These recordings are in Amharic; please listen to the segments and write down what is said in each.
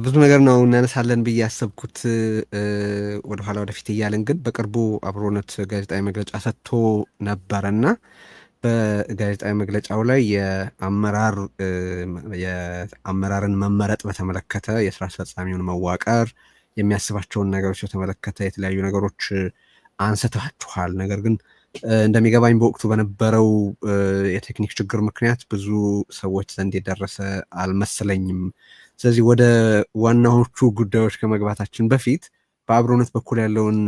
ብዙ ነገር ነው እናነሳለን ብዬ ያሰብኩት ወደኋላ ወደፊት እያለን ግን በቅርቡ አብሮነት ጋዜጣዊ መግለጫ ሰጥቶ ነበረና በጋዜጣዊ መግለጫው ላይ የአመራርን መመረጥ በተመለከተ የስራ አስፈጻሚውን መዋቀር የሚያስባቸውን ነገሮች በተመለከተ የተለያዩ ነገሮች አንስታችኋል። ነገር ግን እንደሚገባኝ በወቅቱ በነበረው የቴክኒክ ችግር ምክንያት ብዙ ሰዎች ዘንድ የደረሰ አልመሰለኝም። ስለዚህ ወደ ዋናዎቹ ጉዳዮች ከመግባታችን በፊት በአብሮነት በኩል ያለውን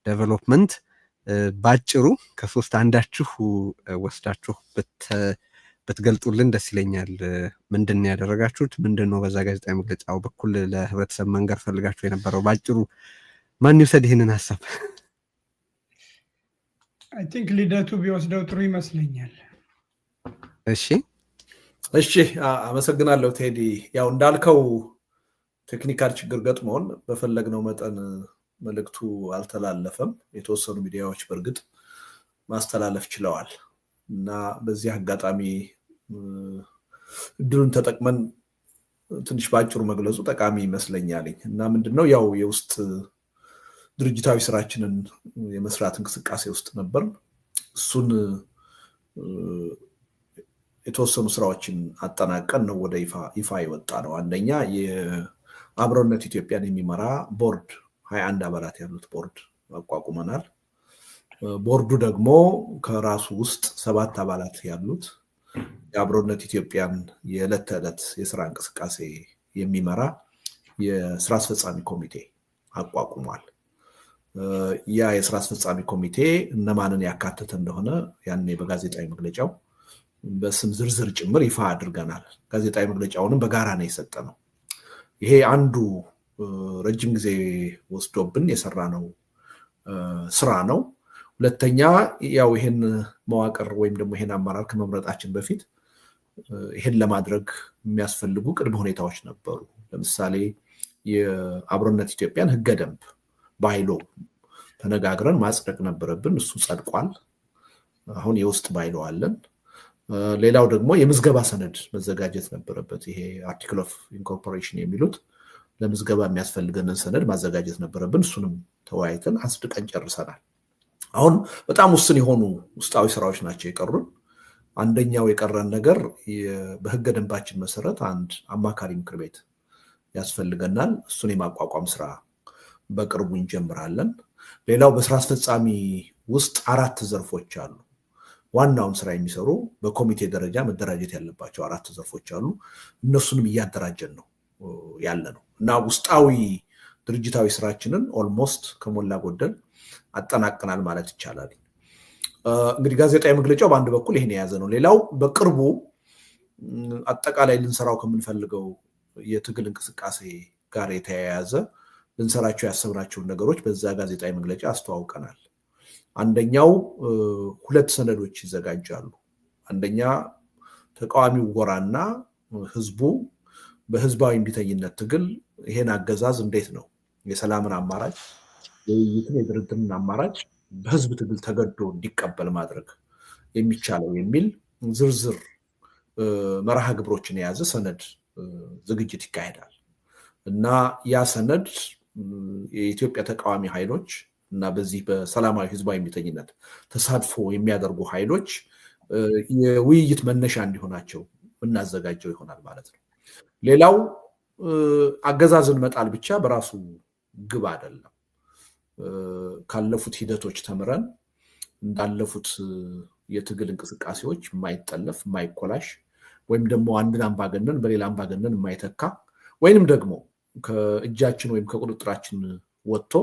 ዴቨሎፕመንት ባጭሩ ከሶስት አንዳችሁ ወስዳችሁ ብትገልጡልን ደስ ይለኛል። ምንድን ነው ያደረጋችሁት? ምንድን ነው በዛ ጋዜጣዊ መግለጫው በኩል ለህብረተሰብ መንገር ፈልጋችሁ የነበረው? ባጭሩ ማን ይውሰድ ይህንን ሀሳብ? አይ ቲንክ ልደቱ ቢወስደው ጥሩ ይመስለኛል። እሺ አመሰግናለሁ ቴዲ። ያው እንዳልከው ቴክኒካል ችግር ገጥሞን በፈለግነው መጠን መልእክቱ አልተላለፈም። የተወሰኑ ሚዲያዎች በእርግጥ ማስተላለፍ ችለዋል እና በዚህ አጋጣሚ እድሉን ተጠቅመን ትንሽ ባጭሩ መግለጹ ጠቃሚ ይመስለኛል። እና ምንድነው ያው የውስጥ ድርጅታዊ ስራችንን የመስራት እንቅስቃሴ ውስጥ ነበር። እሱን የተወሰኑ ስራዎችን አጠናቀን ነው ወደ ይፋ የወጣ ነው። አንደኛ የአብሮነት ኢትዮጵያን የሚመራ ቦርድ 21 አባላት ያሉት ቦርድ አቋቁመናል። ቦርዱ ደግሞ ከራሱ ውስጥ 7 አባላት ያሉት የአብሮነት ኢትዮጵያን የዕለት ተዕለት የስራ እንቅስቃሴ የሚመራ የስራ አስፈጻሚ ኮሚቴ አቋቁሟል። ያ የስራ አስፈጻሚ ኮሚቴ እነማንን ያካተተ እንደሆነ ያኔ በጋዜጣዊ መግለጫው በስም ዝርዝር ጭምር ይፋ አድርገናል። ጋዜጣዊ መግለጫውንም በጋራ ነው የሰጠነው። ይሄ አንዱ ረጅም ጊዜ ወስዶብን የሰራነው ስራ ነው። ሁለተኛ ያው ይሄን መዋቅር ወይም ደግሞ ይሄን አመራር ከመምረጣችን በፊት ይሄን ለማድረግ የሚያስፈልጉ ቅድመ ሁኔታዎች ነበሩ። ለምሳሌ የአብሮነት ኢትዮጵያን ህገ ደንብ ባይሎ ተነጋግረን ማጽደቅ ነበረብን። እሱ ጸድቋል። አሁን የውስጥ ባይሎ አለን። ሌላው ደግሞ የምዝገባ ሰነድ መዘጋጀት ነበረበት። ይሄ አርቲክል ኦፍ ኢንኮርፖሬሽን የሚሉት ለምዝገባ የሚያስፈልገንን ሰነድ ማዘጋጀት ነበረብን። እሱንም ተወያይተን አጽድቀን ጨርሰናል። አሁን በጣም ውስን የሆኑ ውስጣዊ ስራዎች ናቸው የቀሩን። አንደኛው የቀረን ነገር በህገ ደንባችን መሰረት አንድ አማካሪ ምክር ቤት ያስፈልገናል። እሱን የማቋቋም ስራ በቅርቡ እንጀምራለን። ሌላው በስራ አስፈጻሚ ውስጥ 4 ዘርፎች አሉ። ዋናውን ስራ የሚሰሩ በኮሚቴ ደረጃ መደራጀት ያለባቸው 4 ዘርፎች አሉ። እነሱንም እያደራጀን ነው ያለ ነው እና ውስጣዊ ድርጅታዊ ስራችንን ኦልሞስት ከሞላ ጎደል አጠናቅናል ማለት ይቻላል። እንግዲህ ጋዜጣዊ መግለጫው በአንድ በኩል ይሄን የያዘ ነው። ሌላው በቅርቡ አጠቃላይ ልንሰራው ከምንፈልገው የትግል እንቅስቃሴ ጋር የተያያዘ ልንሰራቸው ያሰብናቸውን ነገሮች በዛ ጋዜጣዊ መግለጫ አስተዋውቀናል። አንደኛው 2 ሰነዶች ይዘጋጃሉ። አንደኛ ተቃዋሚው ጎራና ህዝቡ በህዝባዊ እምቢተኝነት ትግል ይሄን አገዛዝ እንዴት ነው የሰላምን አማራጭ የውይይትን የድርድርን አማራጭ በህዝብ ትግል ተገዶ እንዲቀበል ማድረግ የሚቻለው የሚል ዝርዝር መርሃ ግብሮችን የያዘ ሰነድ ዝግጅት ይካሄዳል እና ያ ሰነድ የኢትዮጵያ ተቃዋሚ ኃይሎች እና በዚህ በሰላማዊ ህዝባዊ እምቢተኝነት ተሳትፎ የሚያደርጉ ኃይሎች የውይይት መነሻ እንዲሆናቸው እናዘጋጀው ይሆናል ማለት ነው። ሌላው አገዛዝን መጣል ብቻ በራሱ ግብ አይደለም። ካለፉት ሂደቶች ተምረን እንዳለፉት የትግል እንቅስቃሴዎች የማይጠለፍ የማይኮላሽ ወይም ደግሞ አንድን አምባገነን በሌላ አምባገነን የማይተካ ወይንም ደግሞ ከእጃችን ወይም ከቁጥጥራችን ወጥቶ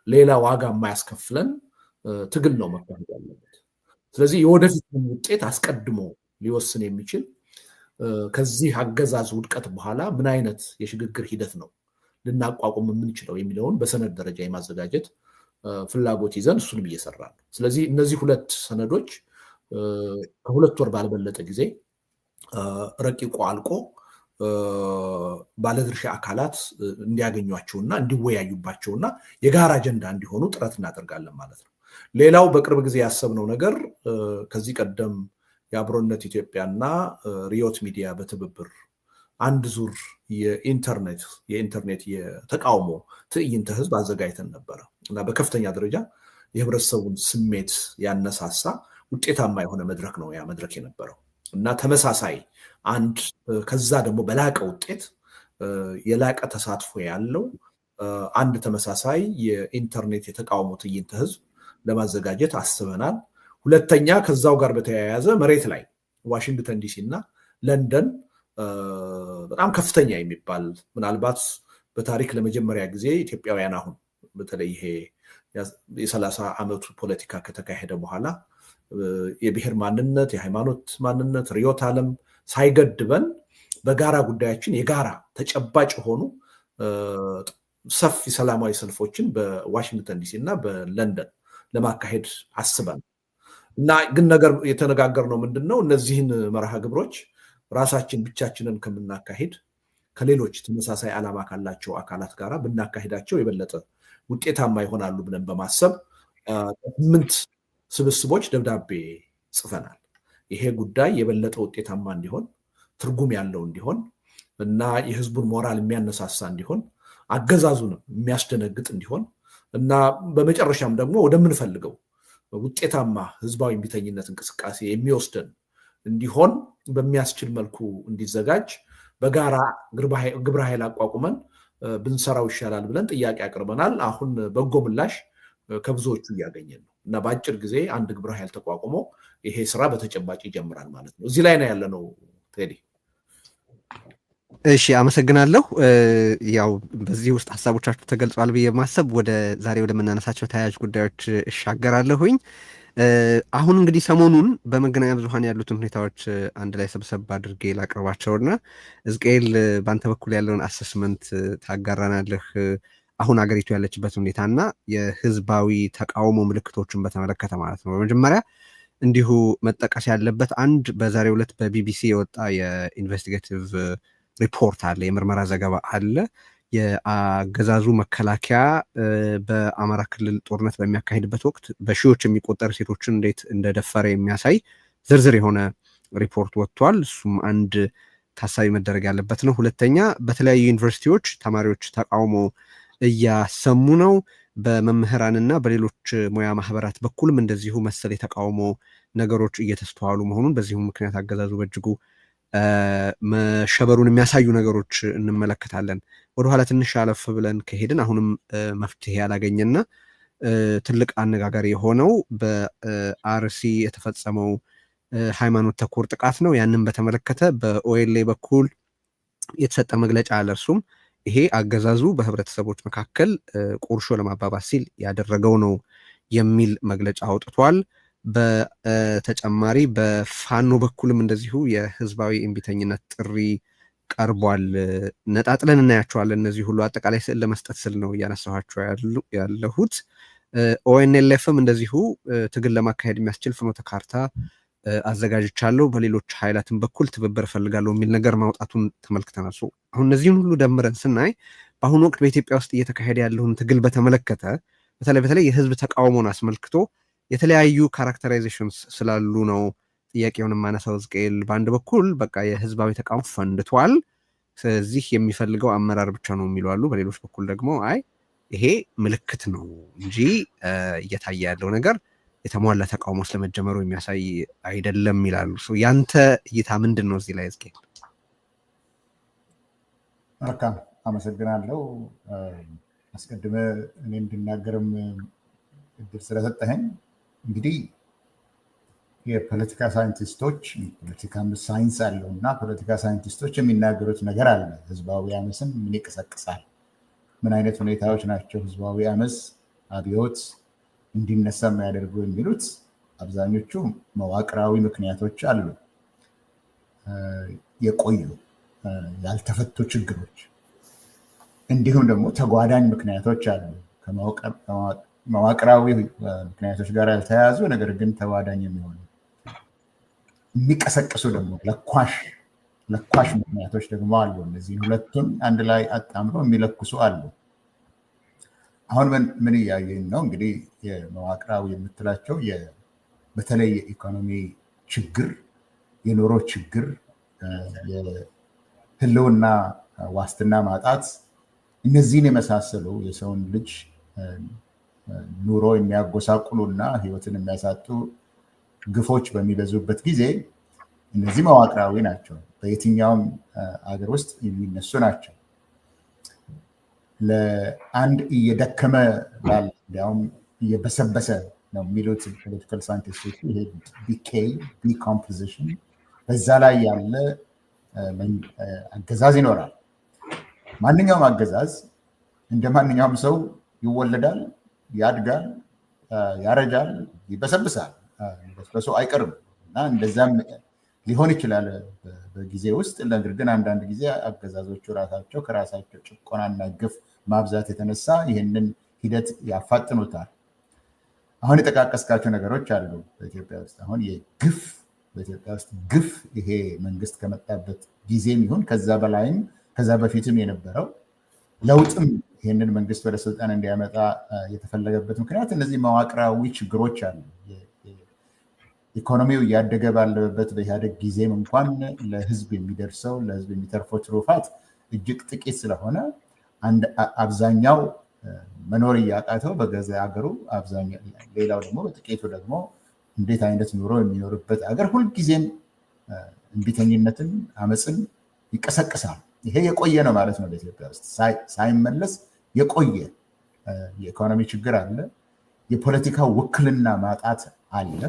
ሌላ ዋጋ የማያስከፍለን ትግል ነው መካሄድ ያለበት። ስለዚህ የወደፊት ውጤት አስቀድሞ ሊወስን የሚችል ከዚህ አገዛዝ ውድቀት በኋላ ምን አይነት የሽግግር ሂደት ነው ልናቋቁም የምንችለው የሚለውን በሰነድ ደረጃ የማዘጋጀት ፍላጎት ይዘን እሱንም እየሰራ ነው። ስለዚህ እነዚህ 2 ሰነዶች ከ2 ወር ባልበለጠ ጊዜ ረቂቁ አልቆ ባለድርሻ አካላት እንዲያገኟቸውና እንዲወያዩባቸውና የጋራ አጀንዳ እንዲሆኑ ጥረት እናደርጋለን ማለት ነው። ሌላው በቅርብ ጊዜ ያሰብነው ነገር ከዚህ ቀደም የአብሮነት ኢትዮጵያና ሪዮት ሚዲያ በትብብር አንድ ዙር የኢንተርኔት የተቃውሞ ትዕይንተ ህዝብ አዘጋጅተን ነበረ እና በከፍተኛ ደረጃ የህብረተሰቡን ስሜት ያነሳሳ ውጤታማ የሆነ መድረክ ነው ያ መድረክ የነበረው እና ተመሳሳይ አንድ ከዛ ደግሞ በላቀ ውጤት የላቀ ተሳትፎ ያለው አንድ ተመሳሳይ የኢንተርኔት የተቃውሞ ትዕይንተ ህዝብ ለማዘጋጀት አስበናል። ሁለተኛ ከዛው ጋር በተያያዘ መሬት ላይ ዋሽንግተን ዲሲ እና ለንደን በጣም ከፍተኛ የሚባል ምናልባት በታሪክ ለመጀመሪያ ጊዜ ኢትዮጵያውያን አሁን በተለይ ይሄ የ30 ዓመቱ ፖለቲካ ከተካሄደ በኋላ የብሔር ማንነት፣ የሃይማኖት ማንነት፣ ርዕዮተ ዓለም ሳይገድበን በጋራ ጉዳያችን የጋራ ተጨባጭ የሆኑ ሰፊ ሰላማዊ ሰልፎችን በዋሽንግተን ዲሲ እና በለንደን ለማካሄድ አስበን እና ግን ነገር የተነጋገርነው ምንድነው እነዚህን መርሃ ግብሮች ራሳችን ብቻችንን ከምናካሄድ ከሌሎች ተመሳሳይ ዓላማ ካላቸው አካላት ጋር ብናካሄዳቸው የበለጠ ውጤታማ ይሆናሉ ብለን በማሰብ 8 ስብስቦች ደብዳቤ ጽፈናል። ይሄ ጉዳይ የበለጠ ውጤታማ እንዲሆን፣ ትርጉም ያለው እንዲሆን እና የህዝቡን ሞራል የሚያነሳሳ እንዲሆን፣ አገዛዙንም የሚያስደነግጥ እንዲሆን እና በመጨረሻም ደግሞ ወደምንፈልገው ውጤታማ ህዝባዊ እምቢተኝነት እንቅስቃሴ የሚወስደን እንዲሆን በሚያስችል መልኩ እንዲዘጋጅ በጋራ ግብረ ኃይል አቋቁመን ብንሰራው ይሻላል ብለን ጥያቄ አቅርበናል። አሁን በጎ ምላሽ ከብዙዎቹ እያገኘን ነው እና በአጭር ጊዜ አንድ ግብረ ኃይል ተቋቁሞ ይሄ ስራ በተጨባጭ ይጀምራል ማለት ነው። እዚህ ላይ ነው ያለነው ቴዲ። እሺ አመሰግናለሁ። ያው በዚህ ውስጥ ሀሳቦቻችሁ ተገልጿል ብዬ ማሰብ ወደ ዛሬ ወደምናነሳቸው ተያያዥ ጉዳዮች እሻገራለሁኝ። አሁን እንግዲህ ሰሞኑን በመገናኛ ብዙኃን ያሉትን ሁኔታዎች አንድ ላይ ሰብሰብ አድርጌ ላቅርባቸውና ሕዝቅኤል በአንተ በኩል ያለውን አሰስመንት ታጋራናለህ። አሁን አገሪቱ ያለችበት ሁኔታና የህዝባዊ ተቃውሞ ምልክቶችን በተመለከተ ማለት ነው። በመጀመሪያ እንዲሁ መጠቀስ ያለበት አንድ በዛሬው ዕለት በቢቢሲ የወጣ የኢንቨስቲጌቲቭ ሪፖርት አለ፣ የምርመራ ዘገባ አለ። የአገዛዙ መከላከያ በአማራ ክልል ጦርነት በሚያካሄድበት ወቅት በሺዎች የሚቆጠሩ ሴቶችን እንዴት እንደደፈረ የሚያሳይ ዝርዝር የሆነ ሪፖርት ወጥቷል። እሱም አንድ ታሳቢ መደረግ ያለበት ነው። ሁለተኛ በተለያዩ ዩኒቨርሲቲዎች ተማሪዎች ተቃውሞ እያሰሙ ነው። በመምህራንና በሌሎች ሙያ ማህበራት በኩልም እንደዚሁ መሰል የተቃውሞ ነገሮች እየተስተዋሉ መሆኑን በዚሁ ምክንያት አገዛዙ በእጅጉ መሸበሩን የሚያሳዩ ነገሮች እንመለከታለን። ወደኋላ ትንሽ አለፍ ብለን ከሄድን አሁንም መፍትሄ ያላገኘና ትልቅ አነጋጋሪ የሆነው በአርሲ የተፈጸመው ሃይማኖት ተኮር ጥቃት ነው። ያንን በተመለከተ በኦኤልኤ በኩል የተሰጠ መግለጫ አለ። እርሱም ይሄ አገዛዙ በህብረተሰቦች መካከል ቁርሾ ለማባባስ ሲል ያደረገው ነው የሚል መግለጫ አውጥቷል። በተጨማሪ በፋኖ በኩልም እንደዚሁ የህዝባዊ እምቢተኝነት ጥሪ ቀርቧል። ነጣጥለን እናያቸዋለን። እነዚህ ሁሉ አጠቃላይ ስዕል ለመስጠት ስል ነው እያነሳኋቸው ያለሁት። ኦኤንኤልኤፍም እንደዚሁ ትግል ለማካሄድ የሚያስችል ፍኖተ ካርታ አዘጋጅቻለሁ፣ በሌሎች ኃይላትን በኩል ትብብር እፈልጋለሁ የሚል ነገር ማውጣቱን ተመልክተናል። አሁን እነዚህን ሁሉ ደምረን ስናይ በአሁኑ ወቅት በኢትዮጵያ ውስጥ እየተካሄደ ያለውን ትግል በተመለከተ በተለይ የህዝብ ተቃውሞን አስመልክቶ የተለያዩ ካራክተራይዜሽንስ ስላሉ ነው ጥያቄውን የማነሳው ሕዝቅኤል። በአንድ በኩል በቃ የህዝባዊ ተቃውሞ ፈንድቷል፣ ስለዚህ የሚፈልገው አመራር ብቻ ነው የሚሉ አሉ። በሌሎች በኩል ደግሞ አይ ይሄ ምልክት ነው እንጂ እየታየ ያለው ነገር የተሟላ ተቃውሞ ስለመጀመሩ የሚያሳይ አይደለም ይላሉ። ያንተ እይታ ምንድን ነው እዚህ ላይ ሕዝቅኤል? መልካም አመሰግናለሁ። አስቀድመ እኔ እንድናገርም እድል ስለሰጠኸኝ እንግዲህ የፖለቲካ ሳይንቲስቶች ፖለቲካ ሳይንስ አለው እና ፖለቲካ ሳይንቲስቶች የሚናገሩት ነገር አለ። ህዝባዊ አመፅን ምን ይቀሰቅሳል? ምን አይነት ሁኔታዎች ናቸው ህዝባዊ አመፅ አብዮት እንዲነሳ የሚያደርጉ የሚሉት አብዛኞቹ መዋቅራዊ ምክንያቶች አሉ፣ የቆዩ ያልተፈቱ ችግሮች፣ እንዲሁም ደግሞ ተጓዳኝ ምክንያቶች አሉ መዋቅራዊ ምክንያቶች ጋር ያልተያያዙ ነገር ግን ተጓዳኝ የሚሆኑ የሚቀሰቅሱ ደግሞ ለኳሽ ምክንያቶች ደግሞ አሉ። እነዚህ ሁለቱን አንድ ላይ አጣምሮ የሚለኩሱ አሉ። አሁን ምን እያየን ነው? እንግዲህ የመዋቅራዊ የምትላቸው በተለይ የኢኮኖሚ ችግር፣ የኑሮ ችግር፣ ህልውና ዋስትና ማጣት፣ እነዚህን የመሳሰሉ የሰውን ልጅ ኑሮ የሚያጎሳቁሉና ህይወትን የሚያሳጡ ግፎች በሚበዙበት ጊዜ እነዚህ መዋቅራዊ ናቸው። በየትኛውም አገር ውስጥ የሚነሱ ናቸው። ለአንድ እየደከመ ላለ እንዲያውም እየበሰበሰ ነው የሚሉት ፖለቲካል ሳይንቲስቶች ይሄ ዲኬይ ዲኮምፖዚሽን፣ በዛ ላይ ያለ አገዛዝ ይኖራል። ማንኛውም አገዛዝ እንደ ማንኛውም ሰው ይወለዳል፣ ያድጋል፣ ያረጃል፣ ይበሰብሳል። በሱ አይቀርም እና እንደዛም ሊሆን ይችላል በጊዜ ውስጥ። ነገር ግን አንዳንድ ጊዜ አገዛዞቹ ራሳቸው ከራሳቸው ጭቆናና ግፍ ማብዛት የተነሳ ይህንን ሂደት ያፋጥኑታል። አሁን የጠቃቀስካቸው ነገሮች አሉ በኢትዮጵያ ውስጥ አሁን የግፍ በኢትዮጵያ ውስጥ ግፍ ይሄ መንግስት ከመጣበት ጊዜም ይሁን ከዛ በላይም ከዛ በፊትም የነበረው ለውጥም ይህንን መንግስት ወደ ስልጣን እንዲያመጣ የተፈለገበት ምክንያት እነዚህ መዋቅራዊ ችግሮች አሉ። ኢኮኖሚው እያደገ ባለበት በኢህአዴግ ጊዜም እንኳን ለህዝብ የሚደርሰው ለህዝብ የሚተርፈው ትሩፋት እጅግ ጥቂት ስለሆነ አብዛኛው መኖር እያቃተው በገዛ ሀገሩ፣ ሌላው ደግሞ በጥቂቱ ደግሞ እንዴት አይነት ኑሮ የሚኖርበት ሀገር ሁልጊዜም እንቢተኝነትን፣ አመፅን ይቀሰቅሳል። ይሄ የቆየ ነው ማለት ነው። በኢትዮጵያ ውስጥ ሳይመለስ የቆየ የኢኮኖሚ ችግር አለ። የፖለቲካ ውክልና ማጣት አለ።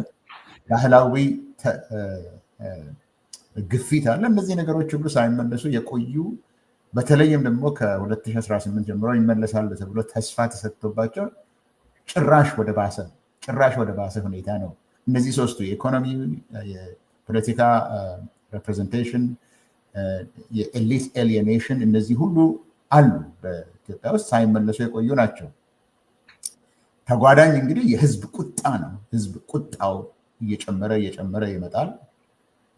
ባህላዊ ግፊት አለ። እነዚህ ነገሮች ሁሉ ሳይመለሱ የቆዩ በተለይም ደግሞ ከ2018 ጀምሮ ይመለሳል ተብሎ ተስፋ ተሰጥቶባቸው ጭራሽ ወደ ባሰ ሁኔታ ነው። እነዚህ ሶስቱ የኢኮኖሚ፣ የፖለቲካ ሪፕሬዘንቴሽን፣ የኤሊት ኤሊየኔሽን እነዚህ ሁሉ አሉ በኢትዮጵያ ውስጥ ሳይመለሱ የቆዩ ናቸው። ተጓዳኝ እንግዲህ የህዝብ ቁጣ ነው። ህዝብ ቁጣው እየጨመረ ይመጣል።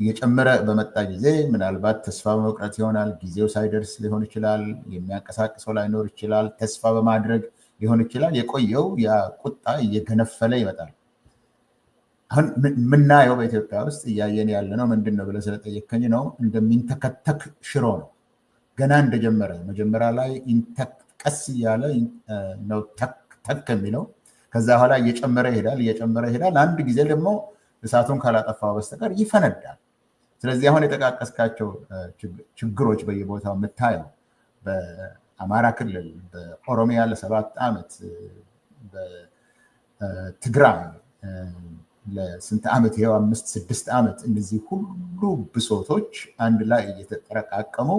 እየጨመረ በመጣ ጊዜ ምናልባት ተስፋ በመቁረጥ ይሆናል። ጊዜው ሳይደርስ ሊሆን ይችላል። የሚያንቀሳቅሰው ላይኖር ይችላል። ተስፋ በማድረግ ሊሆን ይችላል። የቆየው ያ ቁጣ እየገነፈለ ይመጣል። አሁን የምናየው በኢትዮጵያ ውስጥ እያየን ያለ ነው ምንድን ነው ብለህ ስለጠየከኝ ነው። እንደሚንተከተክ ሽሮ ነው። ገና እንደጀመረ መጀመሪያ ላይ ቀስ እያለ ነው ተክ የሚለው። ከዛ በኋላ እየጨመረ ይሄዳል። አንድ ጊዜ ደግሞ እሳቱን ካላጠፋው በስተቀር ይፈነዳል። ስለዚህ አሁን የጠቃቀስካቸው ችግሮች በየቦታው የምታየው በአማራ ክልል፣ በኦሮሚያ ለ7 ዓመት፣ በትግራይ ለስንት ዓመት ይኸው 5-6 ዓመት እነዚህ ሁሉ ብሶቶች አንድ ላይ እየተጠረቃቀሙ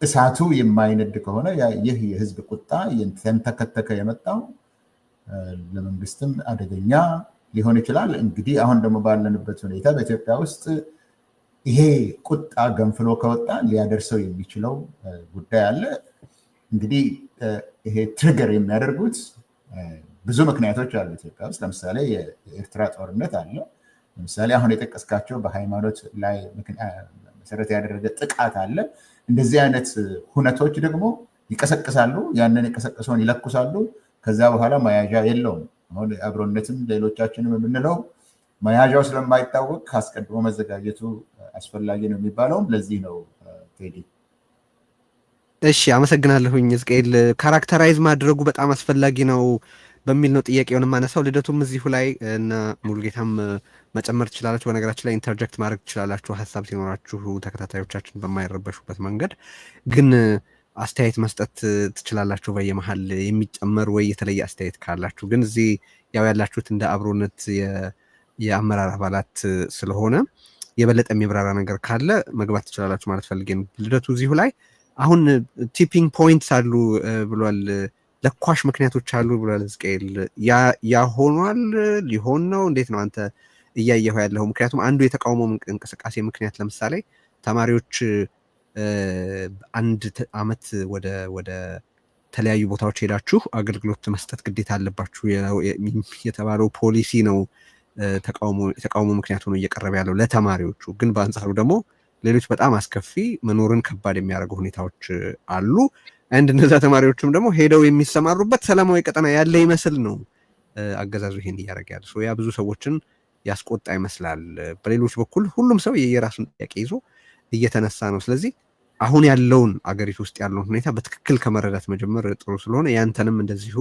እሳቱ የማይነድ ከሆነ ይህ የህዝብ ቁጣ ተንተከተከ የመጣው ለመንግስትም አደገኛ ሊሆን ይችላል። እንግዲህ አሁን ደግሞ ባለንበት ሁኔታ በኢትዮጵያ ውስጥ ይሄ ቁጣ ገንፍሎ ከወጣ ሊያደርሰው የሚችለው ጉዳይ አለ። እንግዲህ ይሄ ትሪገር የሚያደርጉት ብዙ ምክንያቶች አሉ ኢትዮጵያ ውስጥ። ለምሳሌ የኤርትራ ጦርነት አለ። ለምሳሌ አሁን የጠቀስካቸው በሃይማኖት ላይ መሰረት ያደረገ ጥቃት አለ። እንደዚህ አይነት ሁነቶች ደግሞ ይቀሰቅሳሉ። ያንን የቀሰቀሰውን ይለኩሳሉ። ከዛ በኋላ መያዣ የለውም። አሁን አብሮነትም ሌሎቻችንም የምንለው መያዣው ስለማይታወቅ አስቀድሞ መዘጋጀቱ አስፈላጊ ነው የሚባለውም ለዚህ ነው። ቴዲ እሺ፣ አመሰግናለሁኝ ሕዝቅኤል። ካራክተራይዝ ማድረጉ በጣም አስፈላጊ ነው በሚል ነው ጥያቄውን የማነሳው። ልደቱም እዚሁ ላይ እና ሙሉጌታም መጨመር ትችላላችሁ። በነገራችን ላይ ኢንተርጀክት ማድረግ ትችላላችሁ ሀሳብ ሲኖራችሁ፣ ተከታታዮቻችን በማይረበሹበት መንገድ ግን አስተያየት መስጠት ትችላላችሁ በየመሀል የሚጨመር ወይ የተለየ አስተያየት ካላችሁ። ግን እዚህ ያው ያላችሁት እንደ አብሮነት የአመራር አባላት ስለሆነ የበለጠ የሚብራራ ነገር ካለ መግባት ትችላላችሁ ማለት ፈልጌ ነው። ልደቱ እዚሁ ላይ አሁን ቲፒንግ ፖይንትስ አሉ ብሏል፣ ለኳሽ ምክንያቶች አሉ ብሏል ሕዝቅኤል። ያ ሆኗል ሊሆን ነው? እንዴት ነው አንተ እያየኸው ያለው? ምክንያቱም አንዱ የተቃውሞ እንቅስቃሴ ምክንያት ለምሳሌ ተማሪዎች 1 ዓመት ወደ ተለያዩ ቦታዎች ሄዳችሁ አገልግሎት መስጠት ግዴታ አለባችሁ የተባለው ፖሊሲ ነው ተቃውሞ ምክንያት ሆኖ እየቀረበ ያለው ለተማሪዎቹ። ግን በአንጻሩ ደግሞ ሌሎች በጣም አስከፊ መኖርን ከባድ የሚያደርጉ ሁኔታዎች አሉ። እነዛ ተማሪዎችም ደግሞ ሄደው የሚሰማሩበት ሰላማዊ ቀጠና ያለ ይመስል ነው አገዛዙ ይሄን እያደረገ ያለ። ያ ብዙ ሰዎችን ያስቆጣ ይመስላል። በሌሎች በኩል ሁሉም ሰው የየራሱን ጥያቄ ይዞ እየተነሳ ነው። ስለዚህ አሁን ያለውን አገሪቱ ውስጥ ያለውን ሁኔታ በትክክል ከመረዳት መጀመር ጥሩ ስለሆነ ያንተንም እንደዚሁ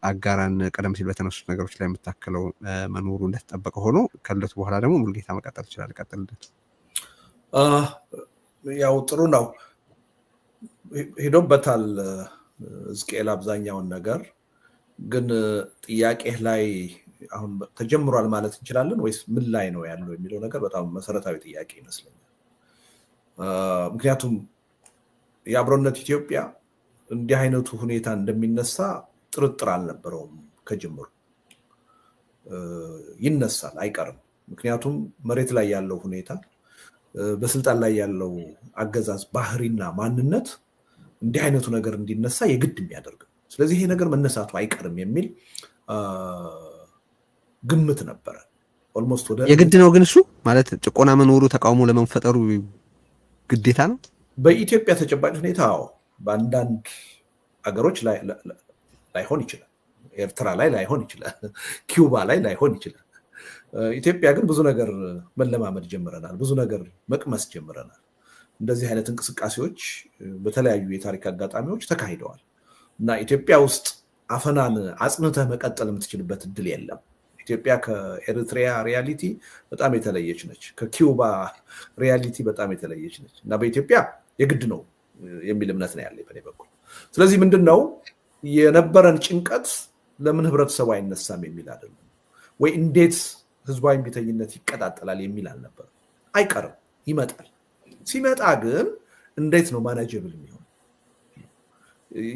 አጋራን ቀደም ሲል በተነሱት ነገሮች ላይ የምታከለው መኖሩ እንደተጠበቀ ሆኖ ከልደቱ በኋላ ደግሞ ሙሉጌታ መቀጠል ይችላል። ቀጥልለት። ያው ጥሩ ነው ሄዶበታል ሕዝቅኤል አብዛኛውን ነገር። ግን ጥያቄ ላይ አሁን ተጀምሯል ማለት እንችላለን ወይስ ምን ላይ ነው ያለው የሚለው ነገር በጣም መሰረታዊ ጥያቄ ይመስለኛል። ምክንያቱም የአብሮነት ኢትዮጵያ እንዲህ አይነቱ ሁኔታ እንደሚነሳ ጥርጥር አልነበረውም። ከጅምሩ ይነሳል አይቀርም። ምክንያቱም መሬት ላይ ያለው ሁኔታ በስልጣን ላይ ያለው አገዛዝ ባህሪና ማንነት እንዲህ አይነቱ ነገር እንዲነሳ የግድ የሚያደርግ። ስለዚህ ይሄ ነገር መነሳቱ አይቀርም የሚል ግምት ነበረ። ኦልሞስት ወደ የግድ ነው። ግን እሱ ማለት ጭቆና መኖሩ ተቃውሞ ለመፈጠሩ ግዴታ ነው በኢትዮጵያ ተጨባጭ ሁኔታ። በአንዳንድ አገሮች ላይሆን ይችላል። ኤርትራ ላይ ላይሆን ይችላል። ኪዩባ ላይ ላይሆን ይችላል። ኢትዮጵያ ግን ብዙ ነገር መለማመድ ጀምረናል። ብዙ ነገር መቅመስ ጀምረናል። እንደዚህ አይነት እንቅስቃሴዎች በተለያዩ የታሪክ አጋጣሚዎች ተካሂደዋል እና ኢትዮጵያ ውስጥ አፈናን አጽንተህ መቀጠል የምትችልበት እድል የለም። ኢትዮጵያ ከኤርትሪያ ሪያሊቲ በጣም የተለየች ነች። ከኪዩባ ሪያሊቲ በጣም የተለየች ነች እና በኢትዮጵያ የግድ ነው የሚል እምነት ነው ያለኝ በኔ በኩል። ስለዚህ ምንድን ነው የነበረን ጭንቀት ለምን ህብረተሰቡ አይነሳም የሚል አይደለም ወይ እንዴት ህዝባዊ እምቢተኝነት ይቀጣጠላል የሚል አልነበረም። አይቀርም፣ ይመጣል። ሲመጣ ግን እንዴት ነው ማናጀብል የሚሆን?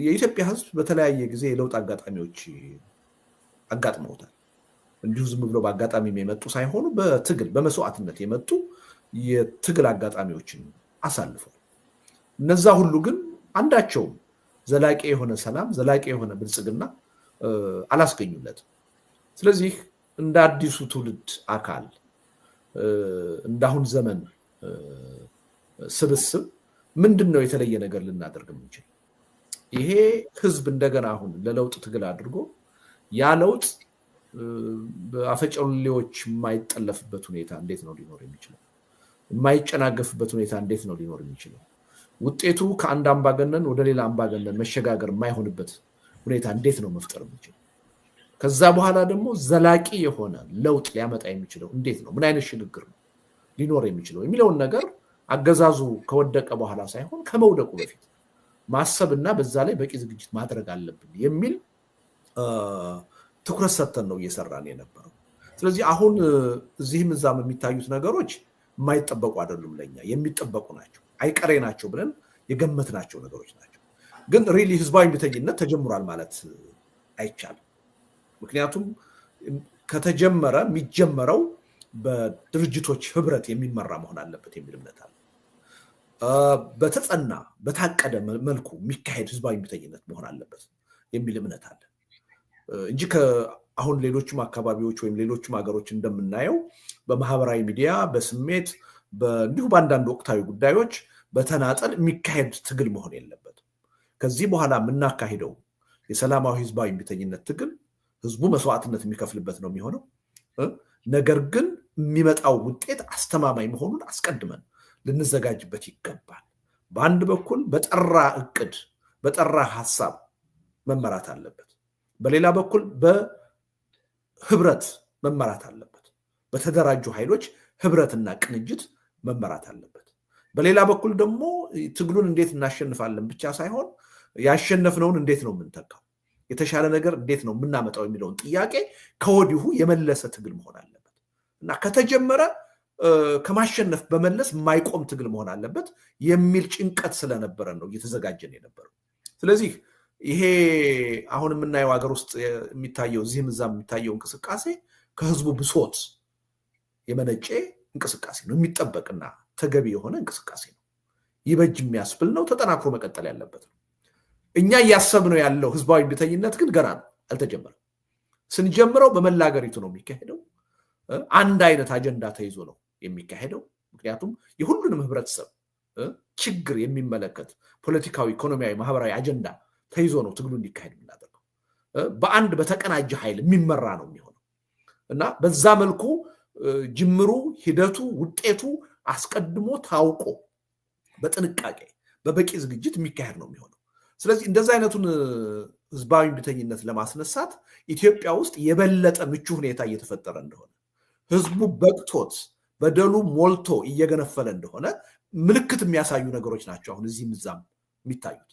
የኢትዮጵያ ህዝብ በተለያየ ጊዜ የለውጥ አጋጣሚዎች አጋጥመውታል። እንዲሁ ዝም ብሎ በአጋጣሚ የመጡ ሳይሆኑ በትግል በመስዋዕትነት የመጡ የትግል አጋጣሚዎችን አሳልፏል። እነዛ ሁሉ ግን አንዳቸውም ዘላቂ የሆነ ሰላም፣ ዘላቂ የሆነ ብልጽግና አላስገኙለትም። ስለዚህ እንደ አዲሱ ትውልድ አካል እንዳሁን ዘመን ስብስብ ምንድን ነው የተለየ ነገር ልናደርግ የምንችል? ይሄ ህዝብ እንደገና አሁን ለለውጥ ትግል አድርጎ ያ ለውጥ በአፈጨሌዎች የማይጠለፍበት ሁኔታ እንዴት ነው ሊኖር የሚችለው? የማይጨናገፍበት ሁኔታ እንዴት ነው ሊኖር የሚችለው? ውጤቱ ከአንድ አምባገነን ወደ ሌላ አምባገነን መሸጋገር የማይሆንበት ሁኔታ እንዴት ነው መፍጠር የሚችለው? ከዛ በኋላ ደግሞ ዘላቂ የሆነ ለውጥ ሊያመጣ የሚችለው እንዴት ነው? ምን አይነት ሽግግር ነው ሊኖር የሚችለው የሚለውን ነገር አገዛዙ ከወደቀ በኋላ ሳይሆን ከመውደቁ በፊት ማሰብና በዛ ላይ በቂ ዝግጅት ማድረግ አለብን የሚል ትኩረት ሰጥተን ነው እየሰራን የነበረው። ስለዚህ አሁን እዚህም እዛም የሚታዩት ነገሮች የማይጠበቁ አይደሉም፣ ለኛ የሚጠበቁ ናቸው፣ አይቀሬ ናቸው ብለን የገመትናቸው ነገሮች ናቸው። ግን ሪሊ ህዝባዊ እምቢተኝነት ተጀምሯል ማለት አይቻልም። ምክንያቱም ከተጀመረ የሚጀመረው በድርጅቶች ህብረት የሚመራ መሆን አለበት የሚል እምነት አለ። በተጠና በታቀደ መልኩ የሚካሄድ ህዝባዊ እምቢተኝነት መሆን አለበት የሚል እምነት አለ እንጂ አሁን ሌሎችም አካባቢዎች ወይም ሌሎችም ሀገሮች እንደምናየው በማህበራዊ ሚዲያ በስሜት እንዲሁ በአንዳንድ ወቅታዊ ጉዳዮች በተናጠል የሚካሄድ ትግል መሆን የለበትም። ከዚህ በኋላ የምናካሂደው የሰላማዊ ህዝባዊ እምቢተኝነት ትግል ህዝቡ መስዋዕትነት የሚከፍልበት ነው የሚሆነው። ነገር ግን የሚመጣው ውጤት አስተማማኝ መሆኑን አስቀድመን ልንዘጋጅበት ይገባል። በአንድ በኩል በጠራ እቅድ በጠራ ሀሳብ መመራት አለበት። በሌላ በኩል በህብረት መመራት አለበት። በተደራጁ ኃይሎች ህብረትና ቅንጅት መመራት አለበት። በሌላ በኩል ደግሞ ትግሉን እንዴት እናሸንፋለን ብቻ ሳይሆን ያሸነፍነውን እንዴት ነው የምንተካው፣ የተሻለ ነገር እንዴት ነው የምናመጣው የሚለውን ጥያቄ ከወዲሁ የመለሰ ትግል መሆን አለበት እና ከተጀመረ ከማሸነፍ በመለስ የማይቆም ትግል መሆን አለበት የሚል ጭንቀት ስለነበረ ነው እየተዘጋጀን የነበረው። ስለዚህ ይሄ አሁን የምናየው ሀገር ውስጥ የሚታየው እዚህም እዛም የሚታየው እንቅስቃሴ ከህዝቡ ብሶት የመነጨ እንቅስቃሴ ነው። የሚጠበቅና ተገቢ የሆነ እንቅስቃሴ ነው። ይበጅ የሚያስብል ነው። ተጠናክሮ መቀጠል ያለበት ነው። እኛ እያሰብነው ያለው ህዝባዊ እምቢተኝነት ግን ገና ነው፣ አልተጀመረም። ስንጀምረው በመላ ሀገሪቱ ነው የሚካሄደው። አንድ አይነት አጀንዳ ተይዞ ነው የሚካሄደው። ምክንያቱም የሁሉንም ህብረተሰብ ችግር የሚመለከት ፖለቲካዊ፣ ኢኮኖሚያዊ፣ ማህበራዊ አጀንዳ ተይዞ ነው ትግሉ እንዲካሄድ የምናደርገው። በአንድ በተቀናጀ ኃይል የሚመራ ነው የሚሆነው እና በዛ መልኩ ጅምሩ፣ ሂደቱ፣ ውጤቱ አስቀድሞ ታውቆ በጥንቃቄ በበቂ ዝግጅት የሚካሄድ ነው የሚሆነው። ስለዚህ እንደዛ አይነቱን ህዝባዊ እምቢተኝነት ለማስነሳት ኢትዮጵያ ውስጥ የበለጠ ምቹ ሁኔታ እየተፈጠረ እንደሆነ ህዝቡ በቅቶት በደሉ ሞልቶ እየገነፈለ እንደሆነ ምልክት የሚያሳዩ ነገሮች ናቸው አሁን እዚህም እዛም የሚታዩት።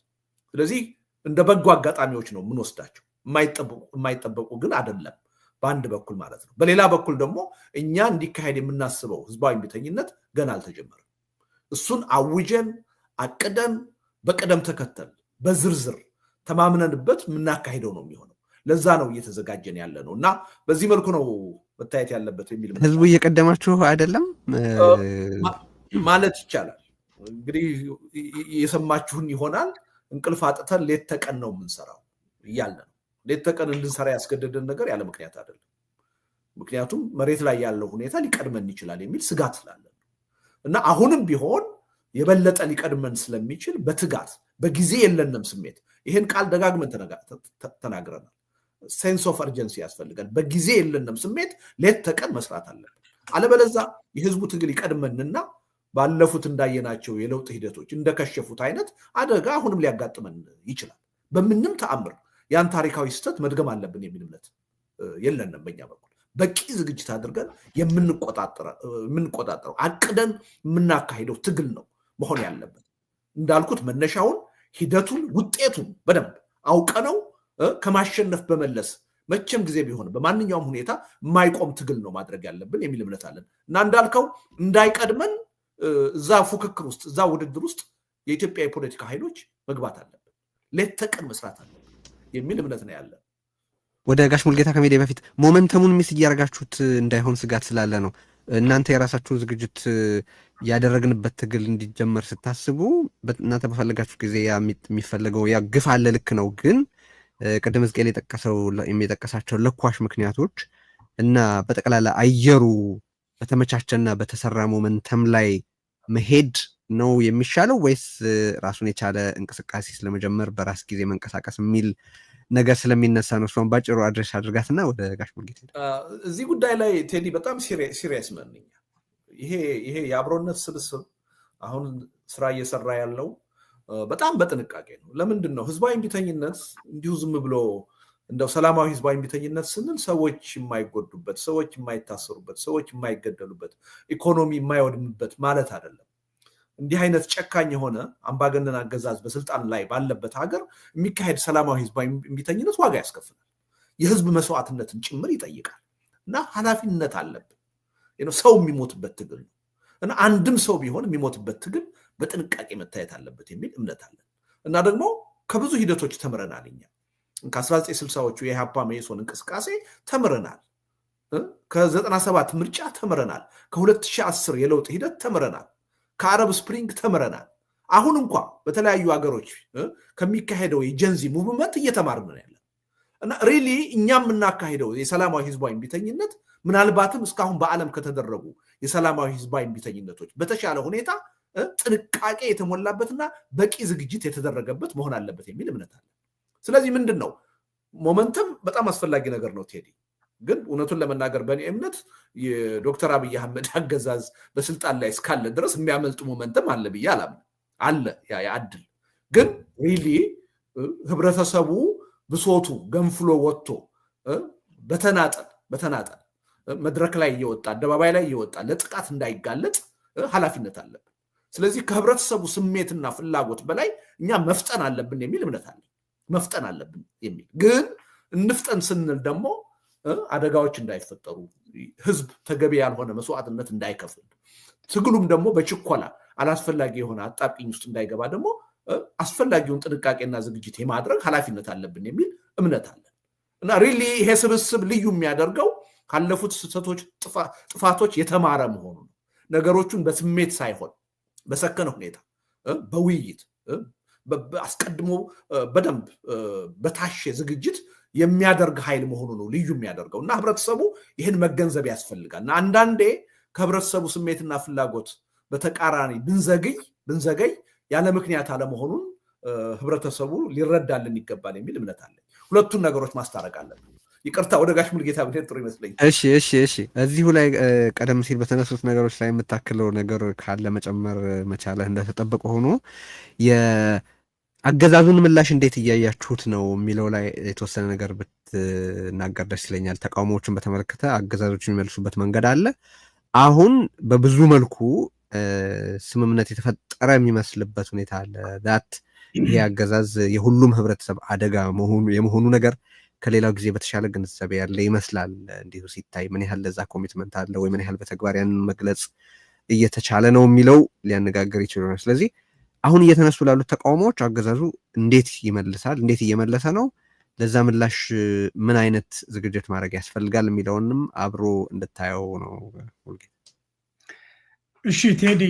ስለዚህ እንደ በጎ አጋጣሚዎች ነው የምንወስዳቸው፣ የማይጠበቁ ግን አይደለም በአንድ በኩል ማለት ነው። በሌላ በኩል ደግሞ እኛ እንዲካሄድ የምናስበው ህዝባዊ እምቢተኝነት ገና አልተጀመረም። እሱን አውጀን አቅደን በቅደም ተከተል በዝርዝር ተማምነንበት የምናካሄደው ነው የሚሆነው። ለዛ ነው እየተዘጋጀን ያለ ነው እና በዚህ መልኩ ነው መታየት ያለበት የሚል ህዝቡ እየቀደማችሁ አይደለም ማለት ይቻላል። እንግዲህ የሰማችሁን ይሆናል። እንቅልፍ አጥተን ሌት ተቀን ነው የምንሰራው እያለ ነው። ሌት ተቀን እንድንሰራ ያስገደደን ነገር ያለ ምክንያት አይደለም። ምክንያቱም መሬት ላይ ያለው ሁኔታ ሊቀድመን ይችላል የሚል ስጋት ስላለ እና አሁንም ቢሆን የበለጠ ሊቀድመን ስለሚችል በትጋት በጊዜ የለንም ስሜት፣ ይሄን ቃል ደጋግመን ተናግረናል። ሴንስ ኦፍ አርጀንሲ ያስፈልጋል። በጊዜ የለንም ስሜት ሌት ተቀን መስራት አለብን። አለበለዛ የህዝቡ ትግል ይቀድመንና ባለፉት እንዳየናቸው የለውጥ ሂደቶች እንደከሸፉት አይነት አደጋ አሁንም ሊያጋጥመን ይችላል። በምንም ተአምር ያን ታሪካዊ ስህተት መድገም አለብን የሚል እምነት የለንም። በእኛ በኩል በቂ ዝግጅት አድርገን የምንቆጣጠረው አቅደን የምናካሄደው ትግል ነው መሆን ያለበት። እንዳልኩት መነሻውን፣ ሂደቱን፣ ውጤቱን በደንብ አውቀነው ከማሸነፍ በመለስ መቼም ጊዜ ቢሆን በማንኛውም ሁኔታ የማይቆም ትግል ነው ማድረግ ያለብን የሚል እምነት አለን እና እንዳልከው እንዳይቀድመን እዛ ፉክክር ውስጥ እዛ ውድድር ውስጥ የኢትዮጵያ የፖለቲካ ኃይሎች መግባት አለብን፣ ሌት ተቀን መስራት አለብን የሚል እምነት ነው ያለን። ወደ ጋሽ ሙልጌታ ከሜዳ በፊት ሞመንተሙን ሚስ እያደረጋችሁት እንዳይሆን ስጋት ስላለ ነው። እናንተ የራሳችሁን ዝግጅት ያደረግንበት ትግል እንዲጀመር ስታስቡ እናንተ በፈለጋችሁ ጊዜ የሚፈለገው ያ ግፍ አለ፣ ልክ ነው። ግን ቅድም ሕዝቅኤል የጠቀሳቸው ለኳሽ ምክንያቶች እና በጠቅላላ አየሩ በተመቻቸና በተሰራ ሞመንተም ላይ መሄድ ነው የሚሻለው ወይስ ራሱን የቻለ እንቅስቃሴ ስለመጀመር በራስ ጊዜ መንቀሳቀስ የሚል ነገር ስለሚነሳ ነው? እሷን ባጭሩ አድሬስ አድርጋትና ወደ ጋሽ ሙልጌታ። እዚህ ጉዳይ ላይ ቴዲ በጣም ሲሪየስ ነን። ይሄ የአብሮነት ስብስብ አሁን ስራ እየሰራ ያለው በጣም በጥንቃቄ ነው። ለምንድን ነው ህዝባዊ እምቢተኝነት እንዲሁ ዝም ብሎ እንደው ሰላማዊ ህዝባዊ እምቢተኝነት ስንል ሰዎች የማይጎዱበት፣ ሰዎች የማይታሰሩበት፣ ሰዎች የማይገደሉበት፣ ኢኮኖሚ የማይወድምበት ማለት አይደለም። እንዲህ አይነት ጨካኝ የሆነ አምባገነን አገዛዝ በስልጣን ላይ ባለበት ሀገር የሚካሄድ ሰላማዊ ህዝባዊ እምቢተኝነት ዋጋ ያስከፍላል፣ የህዝብ መስዋዕትነትን ጭምር ይጠይቃል እና ኃላፊነት አለብን። ሰው የሚሞትበት ትግል ነው እና አንድም ሰው ቢሆን የሚሞትበት ትግል በጥንቃቄ መታየት አለበት የሚል እምነት አለን እና ደግሞ ከብዙ ሂደቶች ተምረናል። እኛ ከ1960ዎቹ የኢህአፓ መኢሶን እንቅስቃሴ ተምረናል፣ ከ97 ምርጫ ተምረናል፣ ከ2010 የለውጥ ሂደት ተምረናል፣ ከአረብ ስፕሪንግ ተምረናል። አሁን እንኳ በተለያዩ ሀገሮች ከሚካሄደው የጀንዚ ሙቭመንት እየተማርን ነው ያለን እና ሪሊ እኛ የምናካሄደው የሰላማዊ ህዝባዊ እምቢተኝነት ምናልባትም እስካሁን በዓለም ከተደረጉ የሰላማዊ ህዝባዊ እምቢተኝነቶች በተሻለ ሁኔታ ጥንቃቄ የተሞላበትና በቂ ዝግጅት የተደረገበት መሆን አለበት የሚል እምነት አለ። ስለዚህ ምንድን ነው ሞመንተም በጣም አስፈላጊ ነገር ነው ቴዲ። ግን እውነቱን ለመናገር በእኔ እምነት የዶክተር አብይ አህመድ አገዛዝ በስልጣን ላይ እስካለ ድረስ የሚያመልጥ ሞመንተም አለ ብዬ አላምንም። አለ ያድል። ግን ሪሊ ህብረተሰቡ ብሶቱ ገንፍሎ ወጥቶ በተናጠል መድረክ ላይ እየወጣ አደባባይ ላይ እየወጣ ለጥቃት እንዳይጋለጥ ኃላፊነት አለብን። ስለዚህ ከህብረተሰቡ ስሜትና ፍላጎት በላይ እኛ መፍጠን አለብን የሚል እምነት አለ። መፍጠን አለብን የሚል ግን እንፍጠን ስንል ደግሞ አደጋዎች እንዳይፈጠሩ፣ ህዝብ ተገቢ ያልሆነ መስዋዕትነት እንዳይከፍል፣ ትግሉም ደግሞ በችኮላ አላስፈላጊ የሆነ አጣብቂኝ ውስጥ እንዳይገባ ደግሞ አስፈላጊውን ጥንቃቄና ዝግጅት የማድረግ ኃላፊነት አለብን የሚል እምነት አለን እና ሪሊ ይሄ ስብስብ ልዩ የሚያደርገው ካለፉት ስህተቶች፣ ጥፋቶች የተማረ መሆኑ ነው። ነገሮቹን በስሜት ሳይሆን በሰከነ ሁኔታ በውይይት አስቀድሞ በደንብ በታሸ ዝግጅት የሚያደርግ ኃይል መሆኑ ነው ልዩ የሚያደርገው እና ህብረተሰቡ ይህን መገንዘብ ያስፈልጋል እና አንዳንዴ ከህብረተሰቡ ስሜትና ፍላጎት በተቃራኒ ብንዘገይ ያለ ምክንያት አለመሆኑን ህብረተሰቡ ሊረዳልን ይገባል የሚል እምነት አለኝ። ሁለቱን ነገሮች ማስታረቅ አለብን። ይቅርታ ወደ ጋሽ ሙልጌታ ብንሄድ ጥሩ ይመስለኛል። እሺ እዚሁ ላይ ቀደም ሲል በተነሱት ነገሮች ላይ የምታክለው ነገር ካለ መጨመር መቻለህ እንደተጠበቀ ሆኖ የአገዛዙን ምላሽ እንዴት እያያችሁት ነው የሚለው ላይ የተወሰነ ነገር ብትናገር ደስ ይለኛል። ተቃውሞዎችን በተመለከተ አገዛዞችን የሚመልሱበት መንገድ አለ። አሁን በብዙ መልኩ ስምምነት የተፈጠረ የሚመስልበት ሁኔታ አለ። ዳት ይሄ አገዛዝ የሁሉም ህብረተሰብ አደጋ የመሆኑ ነገር ከሌላው ጊዜ በተሻለ ግንዛቤ ያለ ይመስላል። እንዲሁ ሲታይ ምን ያህል ለዛ ኮሚትመንት አለ ወይ ምን ያህል በተግባር ያንን መግለጽ እየተቻለ ነው የሚለው ሊያነጋግር ይችላል። ስለዚህ አሁን እየተነሱ ላሉት ተቃውሞዎች አገዛዙ እንዴት ይመልሳል? እንዴት እየመለሰ ነው? ለዛ ምላሽ ምን አይነት ዝግጅት ማድረግ ያስፈልጋል የሚለውንም አብሮ እንድታየው ነው። እሺ ቴዲ፣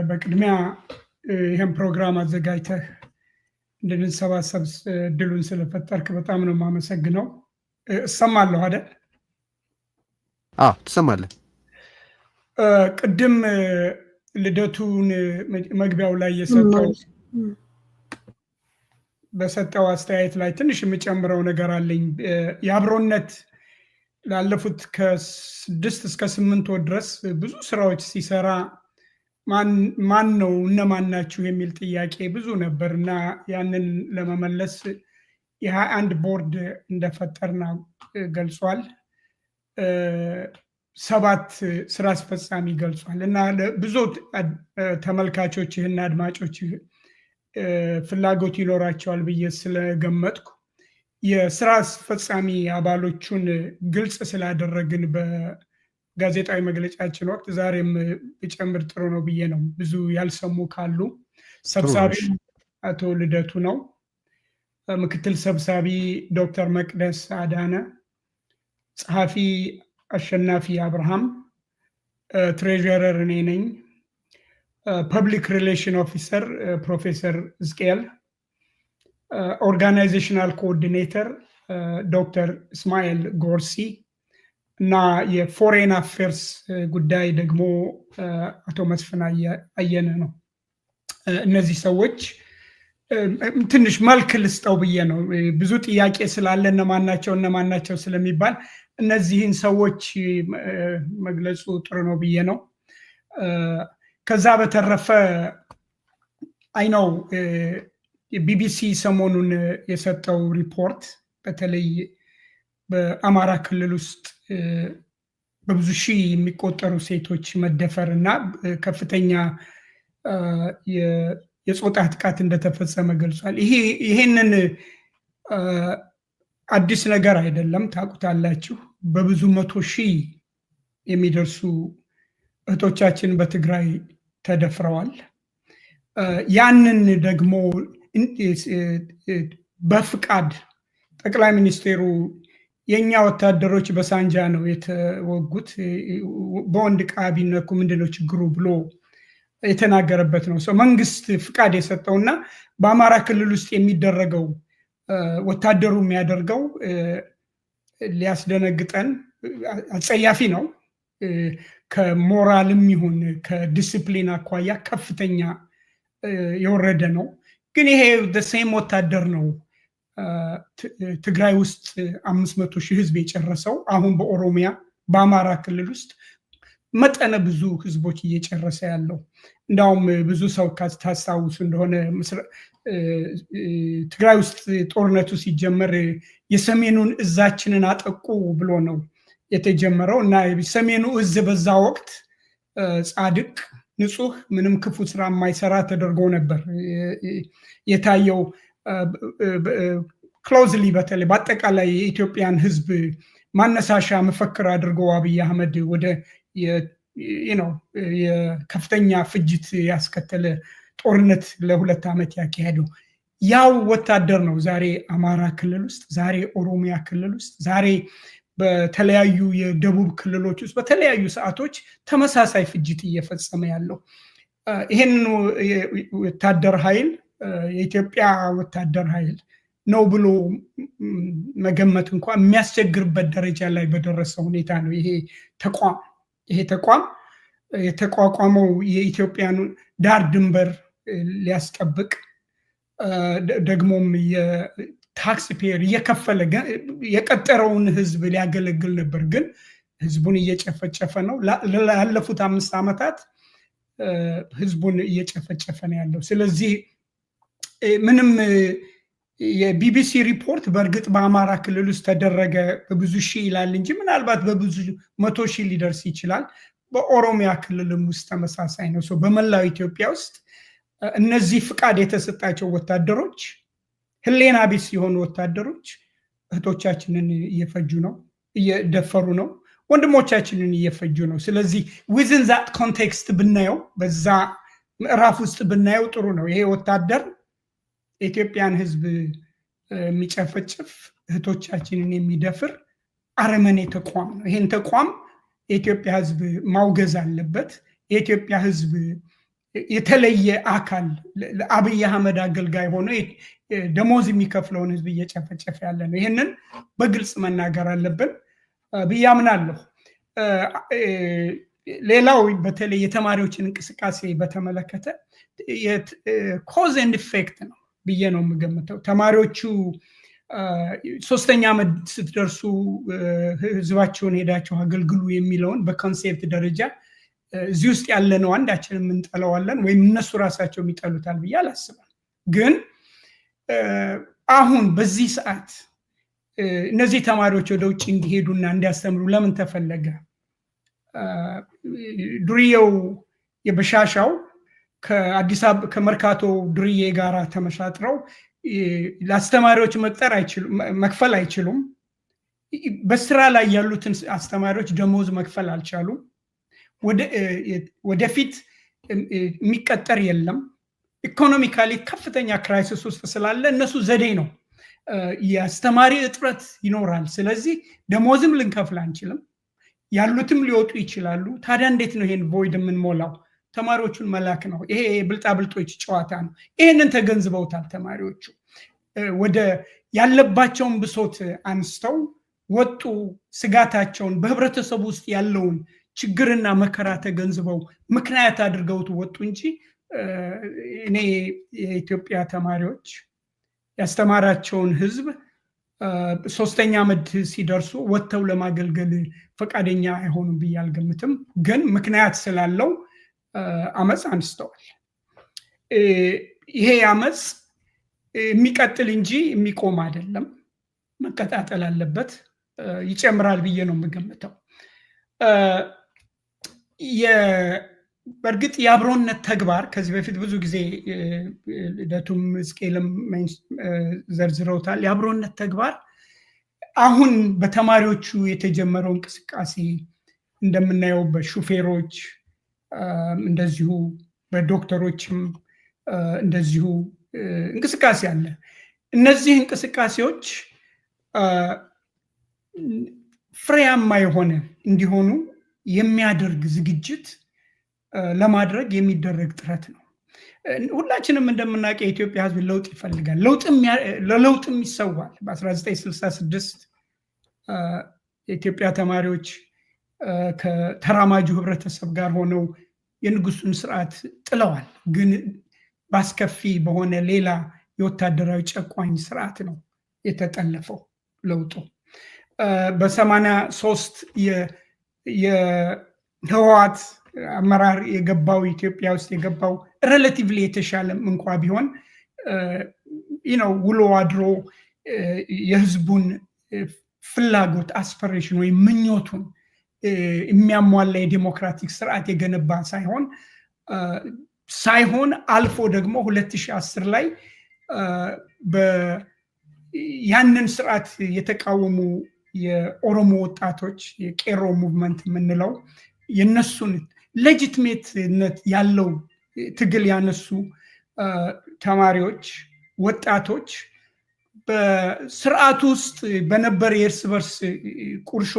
በቅድሚያ ይህን ፕሮግራም አዘጋጅተህ እንድንሰባሰብ እድሉን ስለፈጠርክ በጣም ነው የማመሰግነው። እሰማለሁ አይደል? አዎ ትሰማለህ። ቅድም ልደቱን መግቢያው ላይ በሰጠው አስተያየት ላይ ትንሽ የምጨምረው ነገር አለኝ። የአብሮነት ላለፉት ከ6 እስከ 8 ወር ድረስ ብዙ ስራዎች ሲሰራ ማን ነው እነማን ናችሁ የሚል ጥያቄ ብዙ ነበር እና ያንን ለመመለስ የ21 ቦርድ እንደፈጠርና ገልጿል። 7 ስራ አስፈጻሚ ገልጿል እና ብዙ ተመልካቾች እና አድማጮች ፍላጎት ይኖራቸዋል ብዬ ስለገመጥኩ የስራ አስፈጻሚ አባሎቹን ግልጽ ስላደረግን በጋዜጣዊ መግለጫችን ወቅት ዛሬም ቢጨምር ጥሩ ነው ብዬ ነው። ብዙ ያልሰሙ ካሉ ሰብሳቢ አቶ ልደቱ ነው። ምክትል ሰብሳቢ ዶክተር መቅደስ አዳነ፣ ጸሐፊ አሸናፊ አብርሃም፣ ትሬዠረር እኔ ነኝ፣ ፐብሊክ ሪሌሽን ኦፊሰር ፕሮፌሰር ዝቅኤል፣ ኦርጋናይዜሽናል ኮኦርዲኔተር ዶክተር እስማኤል ጎርሲ እና የፎሬን አፌርስ ጉዳይ ደግሞ አቶ መስፍን አየነ ነው። እነዚህ ሰዎች ትንሽ መልክ ልስጠው ብዬ ነው። ብዙ ጥያቄ ስላለ እነማን ናቸው ስለሚባል እነዚህን ሰዎች መግለጹ ጥሩ ነው ብዬ ነው። ከዛ በተረፈ አይነው ቢቢሲ ሰሞኑን የሰጠው ሪፖርት በተለይ በአማራ ክልል ውስጥ በብዙ ሺህ የሚቆጠሩ ሴቶች መደፈር እና ከፍተኛ የጾታ ጥቃት እንደተፈጸመ ገልጿል። ይሄንን አዲስ ነገር አይደለም፣ ታውቁታላችሁ። በብዙ 100 ሺህ የሚደርሱ እህቶቻችን በትግራይ ተደፍረዋል። ያንን ደግሞ በፍቃድ ጠቅላይ ሚኒስቴሩ የኛ ወታደሮች በሳንጃ ነው የተወጉት፣ በወንድ ዕቃ ቢነኩ ምንድነው ችግሩ ብሎ የተናገረበት ነው። መንግስት ፍቃድ የሰጠውና በአማራ ክልል ውስጥ የሚደረገው ወታደሩ የሚያደርገው ሊያስደነግጠን አጸያፊ ነው። ከሞራልም ይሁን ከዲሲፕሊን አኳያ ከፍተኛ የወረደ ነው። ግን ይሄ ሴም ወታደር ነው ትግራይ ውስጥ 500 ሺህ ህዝብ የጨረሰው። አሁን በኦሮሚያ በአማራ ክልል ውስጥ መጠነ ብዙ ህዝቦች እየጨረሰ ያለው። እንዳውም ብዙ ሰው ታስታውሱ እንደሆነ ትግራይ ውስጥ ጦርነቱ ሲጀመር የሰሜኑን እዛችንን አጠቁ ብሎ ነው የተጀመረው እና ሰሜኑ እዝ በዛ ወቅት ጻድቅ ንጹህ ምንም ክፉ ስራ የማይሰራ ተደርጎ ነበር የታየው። ክሎዝሊ በተለይ በአጠቃላይ የኢትዮጵያን ህዝብ ማነሳሻ መፈክር አድርገው አብይ አህመድ ወደ የከፍተኛ ፍጅት ያስከተለ ጦርነት ለ2 ዓመት ያካሄደው ያው ወታደር ነው ዛሬ አማራ ክልል ውስጥ፣ ዛሬ ኦሮሚያ ክልል ውስጥ፣ ዛሬ በተለያዩ የደቡብ ክልሎች ውስጥ በተለያዩ ሰዓቶች ተመሳሳይ ፍጅት እየፈጸመ ያለው። ይሄንን ወታደር ኃይል የኢትዮጵያ ወታደር ኃይል ነው ብሎ መገመት እንኳን የሚያስቸግርበት ደረጃ ላይ በደረሰ ሁኔታ ነው ይሄ ተቋም የተቋቋመው የኢትዮጵያን ዳር ድንበር ሊያስጠብቅ ደግሞም ታክስ ፔየር እየከፈለ የቀጠረውን ህዝብ ሊያገለግል ነበር። ግን ህዝቡን እየጨፈጨፈ ነው። ላለፉት 5 ዓመታት ህዝቡን እየጨፈጨፈ ነው ያለው። ስለዚህ ምንም የቢቢሲ ሪፖርት በእርግጥ በአማራ ክልል ውስጥ ተደረገ በብዙ ሺህ ይላል እንጂ ምናልባት በብዙ 100 ሺህ ሊደርስ ይችላል። በኦሮሚያ ክልልም ውስጥ ተመሳሳይ ነው። በመላው ኢትዮጵያ ውስጥ እነዚህ ፍቃድ የተሰጣቸው ወታደሮች ህሌና ቢስ የሆኑ ወታደሮች እህቶቻችንን እየፈጁ ነው፣ እየደፈሩ ነው፣ ወንድሞቻችንን እየፈጁ ነው። ስለዚህ within that context ብናየው በዛ ምዕራፍ ውስጥ ብናየው ጥሩ ነው። ይሄ ወታደር የኢትዮጵያን ህዝብ የሚጨፈጭፍ እህቶቻችንን የሚደፍር አረመኔ ተቋም ነው። ይሄን ተቋም የኢትዮጵያ ህዝብ ማውገዝ አለበት። የኢትዮጵያ ህዝብ የተለየ አካል ለአብይ አህመድ አገልጋይ ሆኖ ደሞዝ የሚከፍለውን ህዝብ እየጨፈጨፈ ያለ ነው። ይሄንን በግልጽ መናገር አለብን ብዬ አምናለሁ። ሌላው በተለይ የተማሪዎችን እንቅስቃሴ በተመለከተ ኮዝ ኤንድ ኢፌክት ነው ብዬ ነው የምገምተው። ተማሪዎቹ 3ኛ ዓመት ስትደርሱ ህዝባቸውን ሄዳቸው አገልግሉ የሚለውን በኮንሴፕት ደረጃ እዚህ ውስጥ ያለነው አንዳችንም እንጠላዋለን ወይም እነሱ ራሳቸው የሚጠሉታል ብዬ አላስብም። ግን አሁን በዚህ ሰዓት እነዚህ ተማሪዎች ወደ ውጭ እንዲሄዱና እንዲያስተምሩ ለምን ተፈለገ? ዱርዬው የበሻሻው ከአዲስ አበባ ከመርካቶ ዱርዬ ጋራ ተመሳጥረው ለአስተማሪዎች መክፈል አይችሉም። በስራ ላይ ያሉትን አስተማሪዎች ደሞዝ መክፈል አልቻሉም። ወደፊት የሚቀጠር የለም። ኢኮኖሚካሊ ከፍተኛ ክራይሲስ ውስጥ ስላለ እነሱ ዘዴ ነው የአስተማሪ እጥረት ይኖራል። ስለዚህ ደሞዝም ልንከፍል አንችልም፣ ያሉትም ሊወጡ ይችላሉ። ታዲያ እንዴት ነው ይሄን ቮይድ የምንሞላው? ተማሪዎቹን መላክ ነው። ይሄ ብልጣብልጦች ጨዋታ ነው። ይሄንን ተገንዝበውታል ተማሪዎቹ። ወደ ያለባቸውን ብሶት አንስተው ወጡ። ስጋታቸውን በህብረተሰቡ ውስጥ ያለውን ችግርና መከራ ተገንዝበው ምክንያት አድርገውት ወጡ እንጂ እኔ የኢትዮጵያ ተማሪዎች ያስተማራቸውን ህዝብ 3ኛ ዓመት ሲደርሱ ወጥተው ለማገልገል ፈቃደኛ አይሆኑም ብዬ አልገምትም። ግን ምክንያት ስላለው አመጽ አንስተዋል። ይሄ አመጽ የሚቀጥል እንጂ የሚቆም አይደለም፣ መቀጣጠል አለበት። ይጨምራል ብዬ ነው የምገምተው። በእርግጥ የአብሮነት ተግባር ከዚህ በፊት ብዙ ጊዜ ልደቱም እስቄልም ዘርዝረውታል። የአብሮነት ተግባር አሁን በተማሪዎቹ የተጀመረው እንቅስቃሴ እንደምናየው በሹፌሮች እንደዚሁ በዶክተሮችም እንደዚሁ እንቅስቃሴ አለ። እነዚህ እንቅስቃሴዎች ፍሬያማ የሆነ እንዲሆኑ የሚያደርግ ዝግጅት ለማድረግ የሚደረግ ጥረት ነው። ሁላችንም እንደምናውቀው የኢትዮጵያ ህዝብ ለውጥ ይፈልጋል፣ ለለውጥም ይሰዋል። በ1966 የኢትዮጵያ ተማሪዎች ከተራማጁ ህብረተሰብ ጋር ሆነው የንጉሱን ስርዓት ጥለዋል። ግን ባስከፊ በሆነ ሌላ የወታደራዊ ጨቋኝ ስርዓት ነው የተጠለፈው ለውጡ። በ83 የህወሓት አመራር የገባው ኢትዮጵያ ውስጥ የገባው ሬላቲቭሊ የተሻለም እንኳ ቢሆን ውሎ አድሮ የህዝቡን ፍላጎት አስፒሬሽን ወይም ምኞቱን የሚያሟላ የዲሞክራቲክ ስርዓት የገነባ ሳይሆን አልፎ ደግሞ 2010 ላይ ያንን ስርዓት የተቃወሙ የኦሮሞ ወጣቶች የቄሮ ሙቭመንት የምንለው የነሱን ሌጂቲሜትነት ያለው ትግል ያነሱ ተማሪዎች፣ ወጣቶች በስርዓቱ ውስጥ በነበር የእርስ በርስ ቁርሾ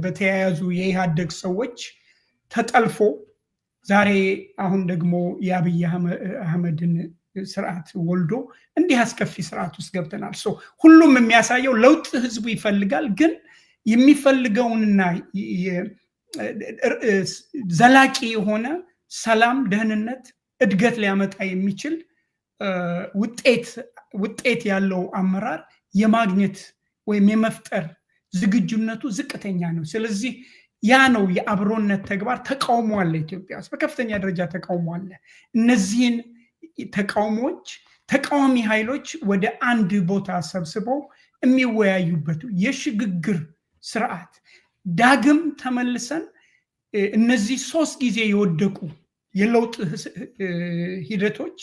በተያያዙ የኢህአዴግ ሰዎች ተጠልፎ ዛሬ አሁን ደግሞ የአብይ አህመድን ስርዓት ወልዶ እንዲህ አስከፊ ስርዓት ውስጥ ገብተናል። ሁሉም የሚያሳየው ለውጥ ህዝቡ ይፈልጋል፣ ግን የሚፈልገውንና ዘላቂ የሆነ ሰላም፣ ደህንነት፣ እድገት ሊያመጣ የሚችል ውጤት ያለው አመራር የማግኘት ወይም የመፍጠር ዝግጁነቱ ዝቅተኛ ነው። ስለዚህ ያ ነው የአብሮነት ተግባር ተቃውሞ አለ ኢትዮጵያ ውስጥ በከፍተኛ ደረጃ ተቃውሞ አለ። እነዚህን ተቃውሞዎች ተቃዋሚ ኃይሎች ወደ አንድ ቦታ ሰብስበው የሚወያዩበት የሽግግር ስርዓት ዳግም ተመልሰን እነዚህ 3 ጊዜ የወደቁ የለውጥ ሂደቶች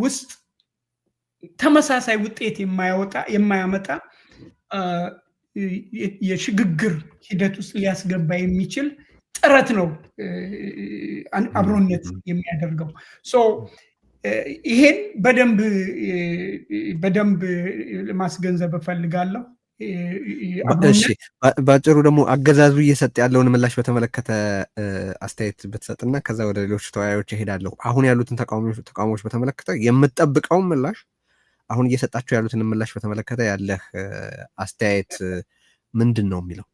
ውስጥ ተመሳሳይ ውጤት የማያመጣ የሽግግር ሂደት ውስጥ ሊያስገባ የሚችል ጥረት ነው አብሮነት የሚያደርገው። ይሄን በደንብ ማስገንዘብ እፈልጋለሁ። እሺ ባጭሩ ደግሞ አገዛዙ እየሰጠ ያለውን ምላሽ በተመለከተ አስተያየት ብትሰጥና ከዛ ወደ ሌሎች ተወያዮች እሄዳለሁ። አሁን ያሉትን ተቃውሞዎች በተመለከተ የምትጠብቀው ምላሽ አሁን እየሰጣቸው ያሉትን ምላሽ በተመለከተ ያለህ አስተያየት ምንድን ነው የሚለው?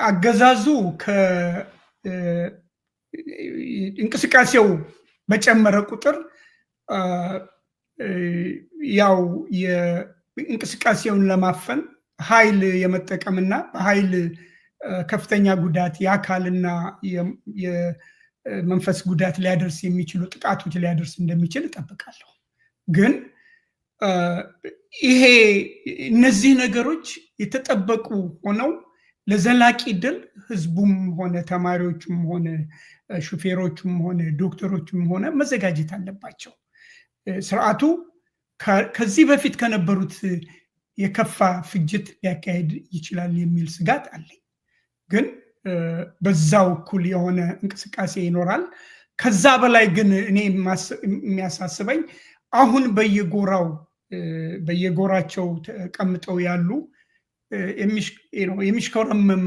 አገዛዙ ከእንቅስቃሴው በጨመረ ቁጥር ያው የእንቅስቃሴውን ለማፈን ኃይል የመጠቀምና በኃይል ከፍተኛ ጉዳት የአካልና የመንፈስ ጉዳት ሊያደርስ የሚችሉ ጥቃቶች ሊያደርስ እንደሚችል እጠብቃለሁ። ግን እነዚህ ነገሮች የተጠበቁ ሆነው ለዘላቂ ድል ህዝቡም ሆነ ተማሪዎቹም ሆነ ሹፌሮቹም ሆነ ዶክተሮቹም ሆነ መዘጋጀት አለባቸው። ስርዓቱ ከዚህ በፊት ከነበሩት የከፋ ፍጅት ሊያካሄድ ይችላል የሚል ስጋት አለኝ። ግን በዛው እኩል የሆነ እንቅስቃሴ ይኖራል። ከዛ በላይ ግን እኔ የሚያሳስበኝ አሁን በየጎራቸው ተቀምጠው ያሉ የሚሽኮረመም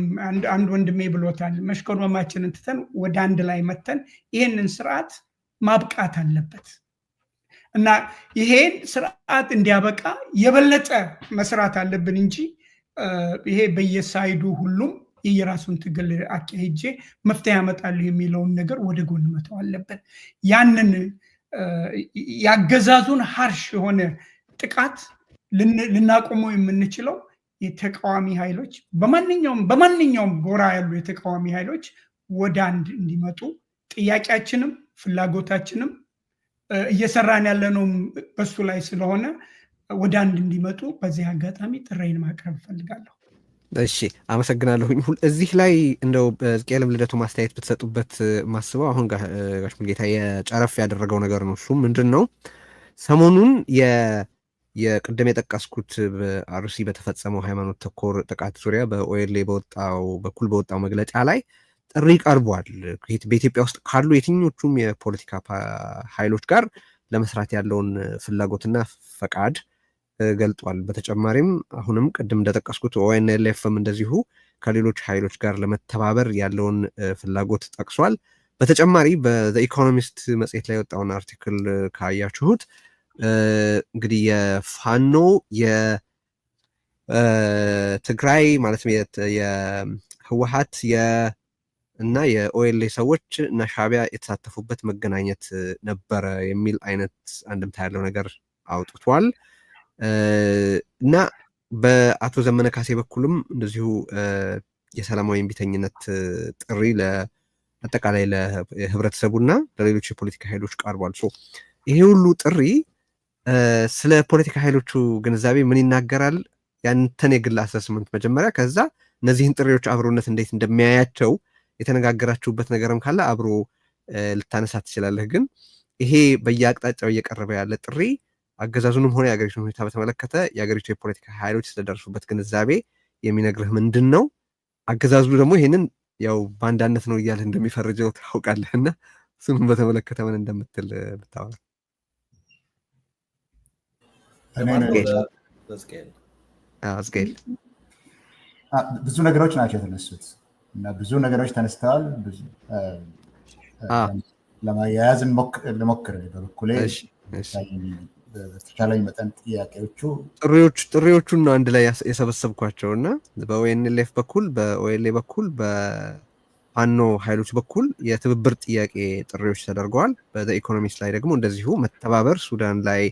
አንድ ወንድሜ ብሎታል። መሽኮረመማችንን ትተን ወደ አንድ ላይ መተን ይሄንን ስርዓት ማብቃት አለበት እና ይሄን ስርዓት እንዲያበቃ የበለጠ መስራት አለብን እንጂ ይሄ በየሳይዱ ሁሉም የራሱን ትግል አካሄጄ መፍትሄ ያመጣል የሚለውን ነገር ወደ ጎን መተው አለብን። ያንን ያገዛዙን ሀርሽ የሆነ ጥቃት ልናቆመው የምንችለው የተቃዋሚ ኃይሎች በማንኛውም ጎራ ያሉ የተቃዋሚ ኃይሎች ወደ አንድ እንዲመጡ ጥያቄያችንም ፍላጎታችንም እየሰራን ያለነው በሱ ላይ ስለሆነ ወደ አንድ እንዲመጡ በዚህ አጋጣሚ ጥሬን ማቅረብ እፈልጋለሁ። እሺ አመሰግናለሁኝ። እዚህ ላይ እንደው በዝቅኤልም ልደቱ ማስተያየት ብትሰጡበት ማስበው አሁን ጋሽ ሙሉጌታ የጨረፍ ያደረገው ነገር ነው። እሱም ምንድን ነው ሰሞኑን የቅድም የጠቀስኩት በአርሲ በተፈጸመው ሃይማኖት ተኮር ጥቃት ዙሪያ በኦኤልኤ በወጣው መግለጫ ላይ ጥሪ ቀርቧል። በኢትዮጵያ ውስጥ ካሉ የትኞቹም የፖለቲካ ኃይሎች ጋር ለመስራት ያለውን ፍላጎትና ፈቃድ ገልጧል። በተጨማሪም አሁንም ቅድም እንደጠቀስኩት ኦኤንኤልኤፍም እንደዚሁ ከሌሎች ኃይሎች ጋር ለመተባበር ያለውን ፍላጎት ጠቅሷል። በተጨማሪ በኢኮኖሚስት መጽሔት ላይ የወጣውን አርቲክል ካያችሁት እንግዲህ የፋኖ የትግራይ ማለትም የህወሓት እና የኦኤልኤ ሰዎች እና ሻዕቢያ የተሳተፉበት መገናኘት ነበረ የሚል አይነት አንድምታ ያለው ነገር አውጥቷል እና በአቶ ዘመነ ካሴ በኩልም እንደዚሁ የሰላማዊ እምቢተኝነት ጥሪ ለአጠቃላይ ለህብረተሰቡና ለሌሎች የፖለቲካ ኃይሎች ቀርቧል። ይሄ ሁሉ ጥሪ ስለ ፖለቲካ ኃይሎቹ ግንዛቤ ምን ይናገራል? ያንተን የግል አሰስመንት መጀመሪያ፣ ከዛ እነዚህን ጥሪዎች አብሮነት እንዴት እንደሚያያቸው የተነጋገራችሁበት ነገርም ካለ አብሮ ልታነሳ ትችላለህ። ግን ይሄ በየአቅጣጫው እየቀረበ ያለ ጥሪ አገዛዙንም ሆነ የአገሪቱን ሁኔታ በተመለከተ የአገሪቱ የፖለቲካ ኃይሎች ስለደረሱበት ግንዛቤ የሚነግርህ ምንድን ነው? አገዛዙ ደግሞ ይሄንን ያው በአንዳነት ነው እያለ እንደሚፈርጀው ታውቃለህ እና እሱንም በተመለከተ ምን እንደምትል ብታወራ። ዝቅኤል ብዙ ነገሮች ናቸው የተነሱት እና ብዙ ነገሮች ተነስተዋል። ለማያያዝ ልሞክር በበኩሌ በተቻለኝ መጠን ጥሪዎቹን ነው አንድ ላይ የሰበሰብኳቸው እና በኦኤንኤልኤፍ በኩል በኦኤልኤ በኩል በፋኖ ኃይሎች በኩል የትብብር ጥያቄ ጥሪዎች ተደርገዋል። በኢኮኖሚስት ላይ ደግሞ እንደዚሁ መተባበር ሱዳን ላይ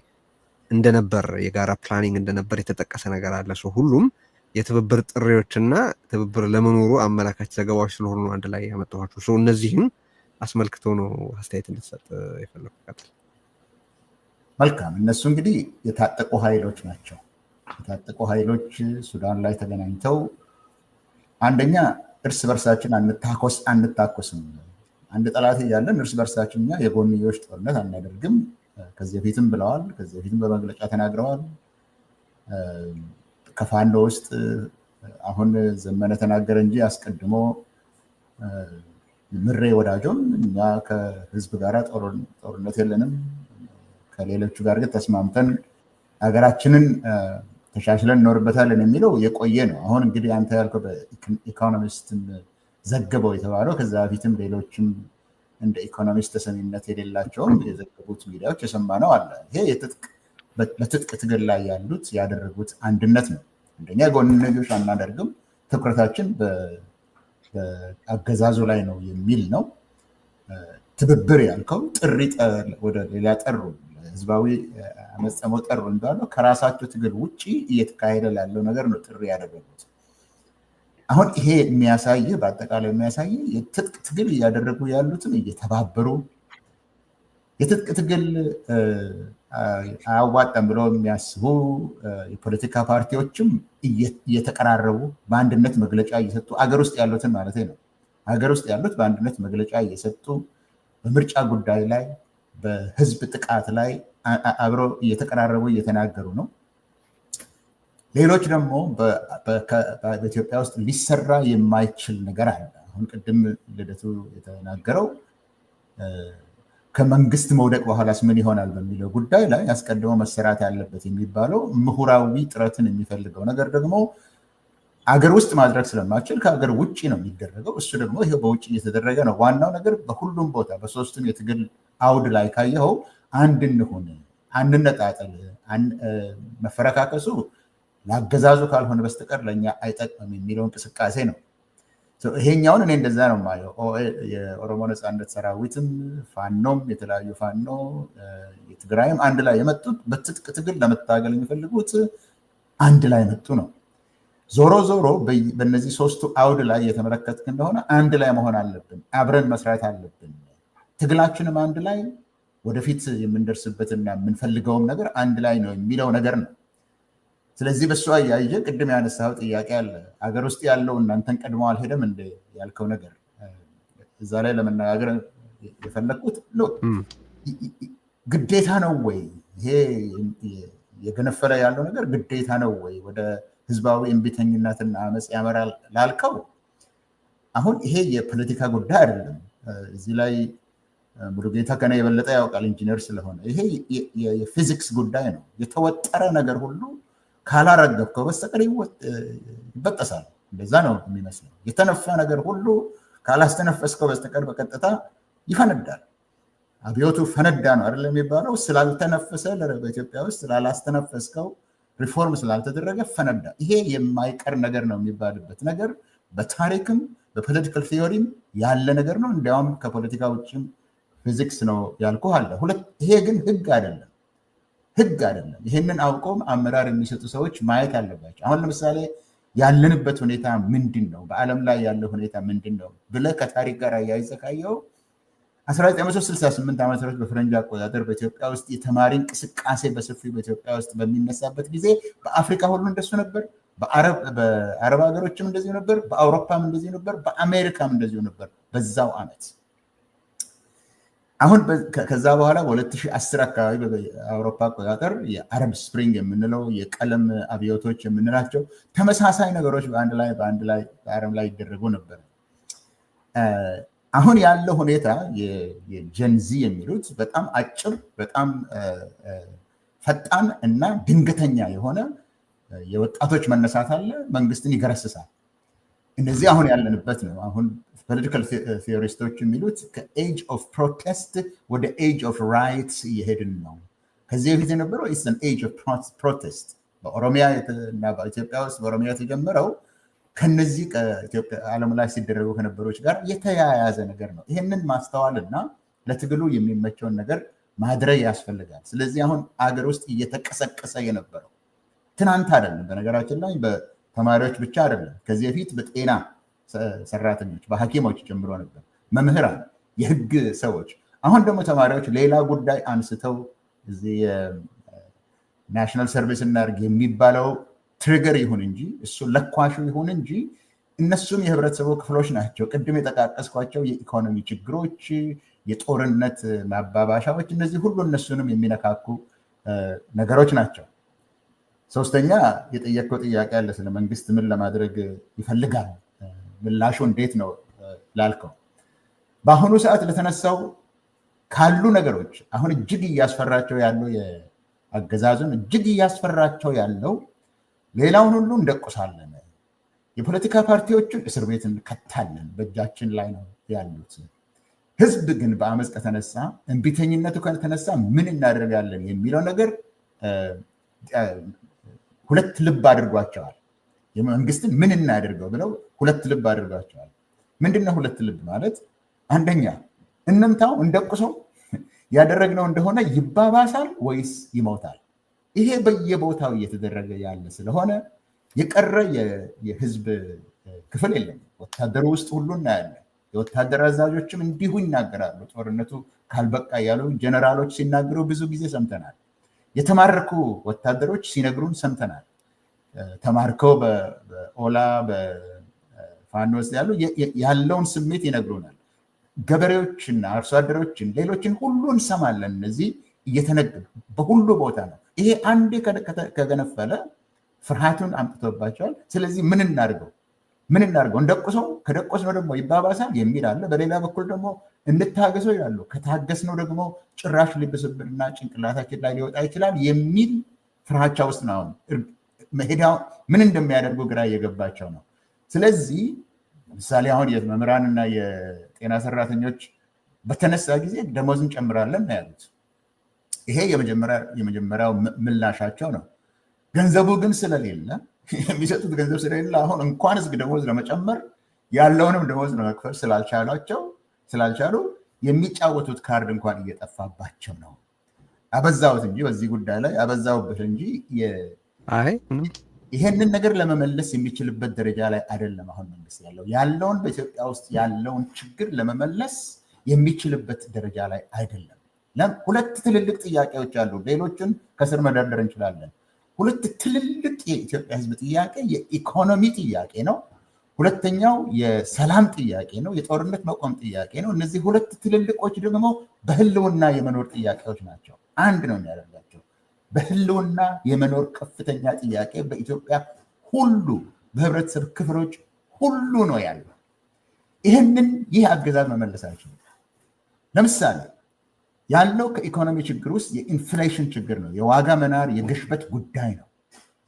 እንደነበር የጋራ ፕላኒንግ እንደነበር የተጠቀሰ ነገር አለ። ሰው ሁሉም የትብብር ጥሪዎችና ትብብር ለመኖሩ አመላካች ዘገባዎች ስለሆኑ አንድ ላይ ያመጣኋቸው። ሰው እነዚህን አስመልክቶ ነው አስተያየት እንድትሰጥ የፈለኩት። መልካም። እነሱ እንግዲህ የታጠቁ ኃይሎች ናቸው። የታጠቁ ኃይሎች ሱዳን ላይ ተገናኝተው አንደኛ እርስ በርሳችን አንታኮስም፣ አንድ ጠላት እያለን እርስ በርሳችን እኛ የጎንዮሽ ጦርነት አናደርግም ከዚህ በፊትም ብለዋል። ከዚህ በፊትም በመግለጫ ተናግረዋል። ከፋኖ ውስጥ አሁን ዘመነ ተናገረ እንጂ አስቀድሞ ምሬ ወዳጆም እኛ ከህዝብ ጋር ጦርነት የለንም፣ ከሌሎቹ ጋር ግን ተስማምተን ሀገራችንን ተሻሽለን እንኖርበታለን የሚለው የቆየ ነው። አሁን እንግዲህ አንተ ያልከው በኢኮኖሚስትን ዘገበው የተባለው ከዛ በፊትም ሌሎችም እንደ ኢኮኖሚስት ተሰሚነት የሌላቸውም የዘገቡት ሚዲያዎች የሰማነው አለ። ይሄ በትጥቅ ትግል ላይ ያሉት ያደረጉት አንድነት ነው። አንደኛ ጎንዮሽ አናደርግም፣ ትኩረታችን በአገዛዙ ላይ ነው የሚል ነው። ትብብር ያልከው ጥሪ ወደ ሌላ ጠሩ ህዝባዊ አመፀሞ ጠሩ እንዳለው ከራሳቸው ትግል ውጪ እየተካሄደ ላለው ነገር ነው ጥሪ ያደረጉት። አሁን ይሄ የሚያሳይ በአጠቃላይ የሚያሳይ የትጥቅ ትግል እያደረጉ ያሉትን እየተባበሩ የትጥቅ ትግል አያዋጣም ብለው የሚያስቡ የፖለቲካ ፓርቲዎችም እየተቀራረቡ በአንድነት መግለጫ እየሰጡ አገር ውስጥ ያሉትን ማለት ነው አገር ውስጥ ያሉት በአንድነት መግለጫ እየሰጡ በምርጫ ጉዳይ ላይ በህዝብ ጥቃት ላይ አብረው እየተቀራረቡ እየተናገሩ ነው። ሌሎች ደግሞ በኢትዮጵያ ውስጥ ሊሰራ የማይችል ነገር አለ። አሁን ቅድም ልደቱ የተናገረው ከመንግስት መውደቅ በኋላስ ምን ይሆናል በሚለው ጉዳይ ላይ አስቀድሞ መሰራት ያለበት የሚባለው ምሁራዊ ጥረትን የሚፈልገው ነገር ደግሞ አገር ውስጥ ማድረግ ስለማይችል ከአገር ውጭ ነው የሚደረገው። እሱ ደግሞ ይሄ በውጭ እየተደረገ ነው። ዋናው ነገር በሁሉም ቦታ በሶስቱም የትግል አውድ ላይ ካየኸው አንድ እንሁን፣ አንነጣጠል፣ መፈረካከሱ ለአገዛዙ ካልሆነ በስተቀር ለእኛ አይጠቅምም የሚለው እንቅስቃሴ ነው። ይሄኛውን እኔ እንደዛ ነው የማየው። የኦሮሞ ነፃነት ሰራዊትም ፋኖም የተለያዩ ፋኖ የትግራይም አንድ ላይ የመጡት በትጥቅ ትግል ለመታገል የሚፈልጉት አንድ ላይ መጡ ነው። ዞሮ ዞሮ በእነዚህ ሶስቱ አውድ ላይ የተመለከትክ እንደሆነ አንድ ላይ መሆን አለብን፣ አብረን መስራት አለብን። ትግላችንም አንድ ላይ ወደፊት የምንደርስበትና የምንፈልገውም ነገር አንድ ላይ ነው የሚለው ነገር ነው። ስለዚህ በሱ አያየ ቅድም ያነሳው ጥያቄ አለ። አገር ውስጥ ያለው እናንተን ቀድሞ አልሄደም እንደ ያልከው ነገር እዛ ላይ ለመነጋገር የፈለግኩት ግዴታ ነው ወይ ይሄ የገነፈለ ያለው ነገር ግዴታ ነው ወይ ወደ ህዝባዊ እምቢተኝነትና አመፅ ያመራል ላልከው፣ አሁን ይሄ የፖለቲካ ጉዳይ አይደለም። እዚህ ላይ ሙሉጌታ ከኔ የበለጠ ያውቃል ኢንጂነር ስለሆነ። ይሄ የፊዚክስ ጉዳይ ነው። የተወጠረ ነገር ሁሉ ካላረገብከው በስተቀር ይበጠሳል። እንደዛ ነው የሚመስለው። የተነፋ ነገር ሁሉ ካላስተነፈስከው በስተቀር በቀጥታ ይፈነዳል። አብዮቱ ፈነዳ ነው አይደለም የሚባለው። ስላልተነፈሰ በኢትዮጵያ ውስጥ ስላላስተነፈስከው ሪፎርም ስላልተደረገ ፈነዳ። ይሄ የማይቀር ነገር ነው የሚባልበት ነገር በታሪክም በፖለቲካል ቲዮሪም ያለ ነገር ነው። እንዲያውም ከፖለቲካ ውጭም ፊዚክስ ነው ያልኩህ አለ። ይሄ ግን ህግ አይደለም። ህግ አይደለም። ይህንን አውቀውም አመራር የሚሰጡ ሰዎች ማየት አለባቸው። አሁን ለምሳሌ ያለንበት ሁኔታ ምንድን ነው? በዓለም ላይ ያለው ሁኔታ ምንድን ነው ብለህ ከታሪክ ጋር አያይዘህ ካየኸው 1968 ዓመተ ምህረት በፈረንጅ አቆጣጠር በኢትዮጵያ ውስጥ የተማሪ እንቅስቃሴ በሰፊው በኢትዮጵያ ውስጥ በሚነሳበት ጊዜ በአፍሪካ ሁሉ እንደሱ ነበር። በአረብ ሀገሮችም እንደዚሁ ነበር። በአውሮፓም እንደዚሁ ነበር። በአሜሪካም እንደዚሁ ነበር በዛው ዓመት። አሁን ከዛ በኋላ በ2010 አካባቢ በአውሮፓ አቆጣጠር የአረብ ስፕሪንግ የምንለው የቀለም አብዮቶች የምንላቸው ተመሳሳይ ነገሮች በአንድ ላይ በዓለም ላይ ይደረጉ ነበር። አሁን ያለው ሁኔታ የጀንዚ የሚሉት በጣም አጭር፣ በጣም ፈጣን እና ድንገተኛ የሆነ የወጣቶች መነሳት አለ። መንግስትን ይገረስሳል። እነዚህ አሁን ያለንበት ነው። አሁን ፖለቲካል ቲዮሪስቶች የሚሉት ከኤጅ ኦፍ ፕሮቴስት ወደ ኤጅ ኦፍ ራይትስ እየሄድን ነው። ከዚህ በፊት የነበረው ኢትስ አን ኤጅ ኦፍ ፕሮቴስት በኦሮሚያ እና በኢትዮጵያ ውስጥ በኦሮሚያ የተጀመረው ከነዚህ ዓለም ላይ ሲደረጉ ከነበሮች ጋር የተያያዘ ነገር ነው። ይህንን ማስተዋል እና ለትግሉ የሚመቸውን ነገር ማድረግ ያስፈልጋል። ስለዚህ አሁን አገር ውስጥ እየተቀሰቀሰ የነበረው ትናንት አይደለም፣ በነገራችን ላይ በተማሪዎች ብቻ አይደለም፣ ከዚህ በፊት በጤና ሰራተኞች በሐኪሞች ጀምሮ ነበር፣ መምህራን፣ የህግ ሰዎች። አሁን ደግሞ ተማሪዎች ሌላ ጉዳይ አንስተው እዚህ ናሽናል ሰርቪስ እናድርግ የሚባለው ትሪገር ይሁን እንጂ እሱ ለኳሹ ይሁን እንጂ እነሱም የህብረተሰቡ ክፍሎች ናቸው። ቅድም የጠቃቀስኳቸው የኢኮኖሚ ችግሮች፣ የጦርነት ማባባሻዎች፣ እነዚህ ሁሉ እነሱንም የሚነካኩ ነገሮች ናቸው። ሶስተኛ የጠየቀው ጥያቄ አለ፣ ስለ መንግስት ምን ለማድረግ ይፈልጋል፣ ምላሹ እንዴት ነው ላልከው፣ በአሁኑ ሰዓት ለተነሳው ካሉ ነገሮች አሁን እጅግ እያስፈራቸው ያለው የአገዛዙን እጅግ እያስፈራቸው ያለው ሌላውን ሁሉ እንደቁሳለን፣ የፖለቲካ ፓርቲዎችን እስር ቤት እንከታለን፣ በእጃችን ላይ ነው ያሉት። ህዝብ ግን በአመፅ ከተነሳ እንቢተኝነቱ ከተነሳ ምን እናደርጋለን የሚለው ነገር ሁለት ልብ አድርጓቸዋል። የመንግስትን ምን እናደርገው ብለው ሁለት ልብ አድርጓቸዋል። ምንድነው ሁለት ልብ ማለት? አንደኛ እንምታው እንደቁሰው ያደረግነው እንደሆነ ይባባሳል ወይስ ይሞታል? ይሄ በየቦታው እየተደረገ ያለ ስለሆነ የቀረ የህዝብ ክፍል የለም። ወታደሩ ውስጥ ሁሉ እናያለን። የወታደር አዛዦችም እንዲሁ ይናገራሉ። ጦርነቱ ካልበቃ ያሉ ጀነራሎች ሲናገሩ ብዙ ጊዜ ሰምተናል። የተማረኩ ወታደሮች ሲነግሩን ሰምተናል። ተማርከው በኦላ በፋኖ ውስጥ ያለውን ስሜት ይነግሩናል። ገበሬዎችና አርሶ አደሮችን ሌሎችን ሁሉ እንሰማለን። እነዚህ እየተነገሩ በሁሉ ቦታ ነው። ይሄ አንዴ ከገነፈለ ፍርሃቱን አምጥቶባቸዋል። ስለዚህ ምን እናድርገው? እንደቁሰው፣ ከደቆስነው ደግሞ ይባባሳል የሚል አለ። በሌላ በኩል ደግሞ እንታገሰው ይላሉ። ከታገስነው ደግሞ ጭራሽ ሊብስብንና ጭንቅላታችን ላይ ሊወጣ ይችላል የሚል ፍርሃቻ ውስጥ ነው። መሄዳው ምን እንደሚያደርጉ ግራ እየገባቸው ነው። ስለዚህ ለምሳሌ አሁን የመምህራንና የጤና ሰራተኞች በተነሳ ጊዜ ደሞዝ እንጨምራለን ነው ያሉት። ይሄ የመጀመሪያው ምላሻቸው ነው። ገንዘቡ ግን ስለሌለ የሚሰጡት ገንዘብ ስለሌለ አሁን እንኳን ህዝብ ደሞዝ ለመጨመር ያለውንም ደሞዝ ለመክፈል ስላልቻሉ የሚጫወቱት ካርድ እንኳን እየጠፋባቸው ነው። አበዛሁት እንጂ በዚህ ጉዳይ ላይ አበዛሁበት እንጂ ይሄንን ነገር ለመመለስ የሚችልበት ደረጃ ላይ አይደለም። አሁን መንግስት ያለውን በኢትዮጵያ ውስጥ ያለውን ችግር ለመመለስ የሚችልበት ደረጃ ላይ አይደለም። ሁለት ትልልቅ ጥያቄዎች አሉ። ሌሎችን ከስር መደርደር እንችላለን። ሁለት ትልልቅ የኢትዮጵያ ህዝብ ጥያቄ የኢኮኖሚ ጥያቄ ነው። ሁለተኛው የሰላም ጥያቄ ነው። የጦርነት መቆም ጥያቄ ነው። እነዚህ ሁለት ትልልቆች ደግሞ በህልውና የመኖር ጥያቄዎች ናቸው። አንድ ነው የሚያደርጋቸው። በህልውና የመኖር ከፍተኛ ጥያቄ በኢትዮጵያ ሁሉ በህብረተሰብ ክፍሎች ሁሉ ነው ያለው። ይህ አገዛዝ መመለስ አይችልም። ለምሳሌ ያለው ከኢኮኖሚ ችግር ውስጥ የኢንፍሌሽን ችግር ነው። የዋጋ መናር፣ የግሽበት ጉዳይ ነው።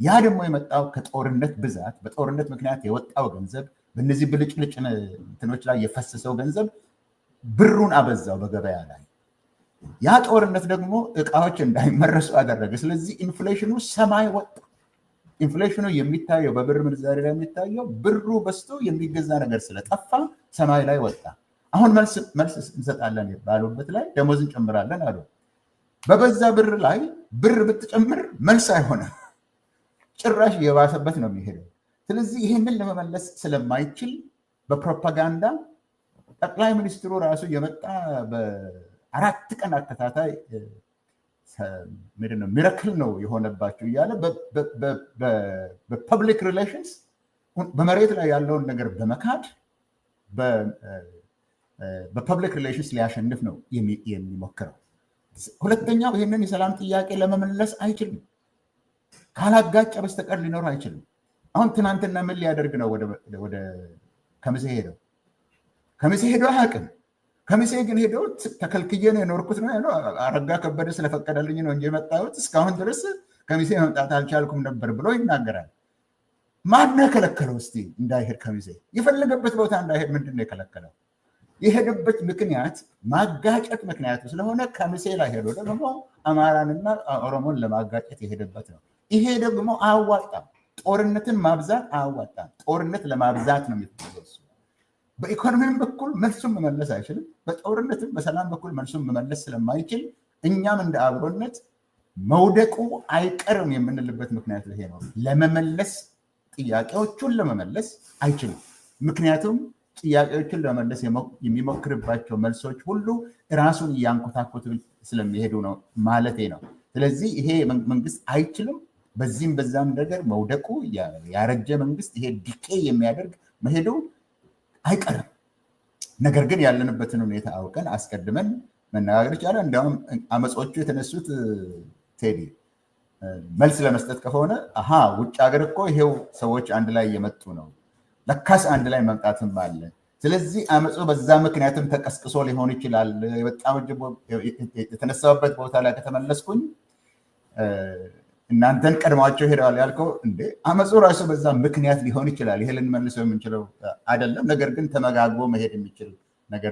ያ ደግሞ የመጣው ከጦርነት ብዛት፣ በጦርነት ምክንያት የወጣው ገንዘብ፣ በእነዚህ ብልጭልጭ እንትኖች ላይ የፈሰሰው ገንዘብ ብሩን አበዛው በገበያ ላይ። ያ ጦርነት ደግሞ እቃዎች እንዳይመረሱ አደረገ። ስለዚህ ኢንፍሌሽኑ ሰማይ ወጣ። ኢንፍሌሽኑ የሚታየው በብር ምንዛሬ ላይ የሚታየው ብሩ በዝቶ የሚገዛ ነገር ስለጠፋ ሰማይ ላይ ወጣ። አሁን መልስ እንሰጣለን ባሉበት ላይ ደሞዝ እንጨምራለን አሉ። በበዛ ብር ላይ ብር ብትጨምር መልስ አይሆንም፣ ጭራሽ የባሰበት ነው የሚሄደው። ስለዚህ ይህንን ለመመለስ ስለማይችል በፕሮፓጋንዳ ጠቅላይ ሚኒስትሩ ራሱ የመጣ በ4 ቀን አከታታይ ምንድነው ሚራክል ነው የሆነባቸው እያለ በፐብሊክ ሪሌሽንስ በመሬት ላይ ያለውን ነገር በመካድ በፐብሊክ ሪሌሽንስ ሊያሸንፍ ነው የሚሞክረው። ሁለተኛው ይህንን የሰላም ጥያቄ ለመመለስ አይችልም፣ ካላጋጨ በስተቀር ሊኖር አይችልም። አሁን ትናንትና ምን ሊያደርግ ነው? ወደ ከሚሴ ሄደው አያውቅም። ከሚሴ ግን ሄደው ተከልክዬ ነው የኖርኩት ነው ያለው። አረጋ ከበደ ስለፈቀደልኝ ነው እንጂ የመጣሁት እስካሁን ድረስ ከሚሴ መምጣት አልቻልኩም ነበር ብሎ ይናገራል። ማን የከለከለው? እስቲ እንዳይሄድ ከሚሴ የፈለገበት ቦታ እንዳይሄድ ምንድን ነው የከለከለው? የሄደበት ምክንያት ማጋጨት ምክንያቱ ስለሆነ ከሚሴ ላይ ሄዶ ደግሞ አማራንና ኦሮሞን ለማጋጨት የሄደበት ነው። ይሄ ደግሞ አያዋጣም። ጦርነትን ማብዛት አያዋጣም። ጦርነት ለማብዛት ነው የሚፈለገው። በኢኮኖሚም በኩል መልሱን መመለስ አይችልም። በጦርነትም በሰላም በኩል መልሱን መመለስ ስለማይችል እኛም እንደ አብሮነት መውደቁ አይቀርም የምንልበት ምክንያት ይሄ ነው። ለመመለስ ጥያቄዎቹን ለመመለስ አይችልም። ምክንያቱም ጥያቄዎችን ለመመለስ የሚሞክርባቸው መልሶች ሁሉ ራሱን እያንኮታኮቱ ስለሚሄዱ ነው ማለቴ ነው። ስለዚህ ይሄ መንግስት አይችልም። በዚህም በዛም ነገር መውደቁ ያረጀ መንግስት ይሄ ዲኬ የሚያደርግ መሄዱ አይቀርም። ነገር ግን ያለንበትን ሁኔታ አውቀን አስቀድመን መነጋገር ይቻላል። እንዲያውም አመጾቹ የተነሱት ቴዲ መልስ ለመስጠት ከሆነ ውጭ ሀገር እኮ ይሄው ሰዎች አንድ ላይ እየመጡ ነው፣ ለካስ አንድ ላይ መምጣትም አለ። ስለዚህ አመፁ በዛ ምክንያትም ተቀስቅሶ ሊሆን ይችላል። በጣም የተነሳበት ቦታ ላይ ከተመለስኩኝ እናንተን ቀድሟቸው ሄደዋል ያልከው እንዴ አመፁ ራሱ በዛ ምክንያት ሊሆን ይችላል። ይሄ ልንመልሰው የምንችለው አይደለም። ነገር ግን ተመጋግቦ መሄድ የሚችል ነገር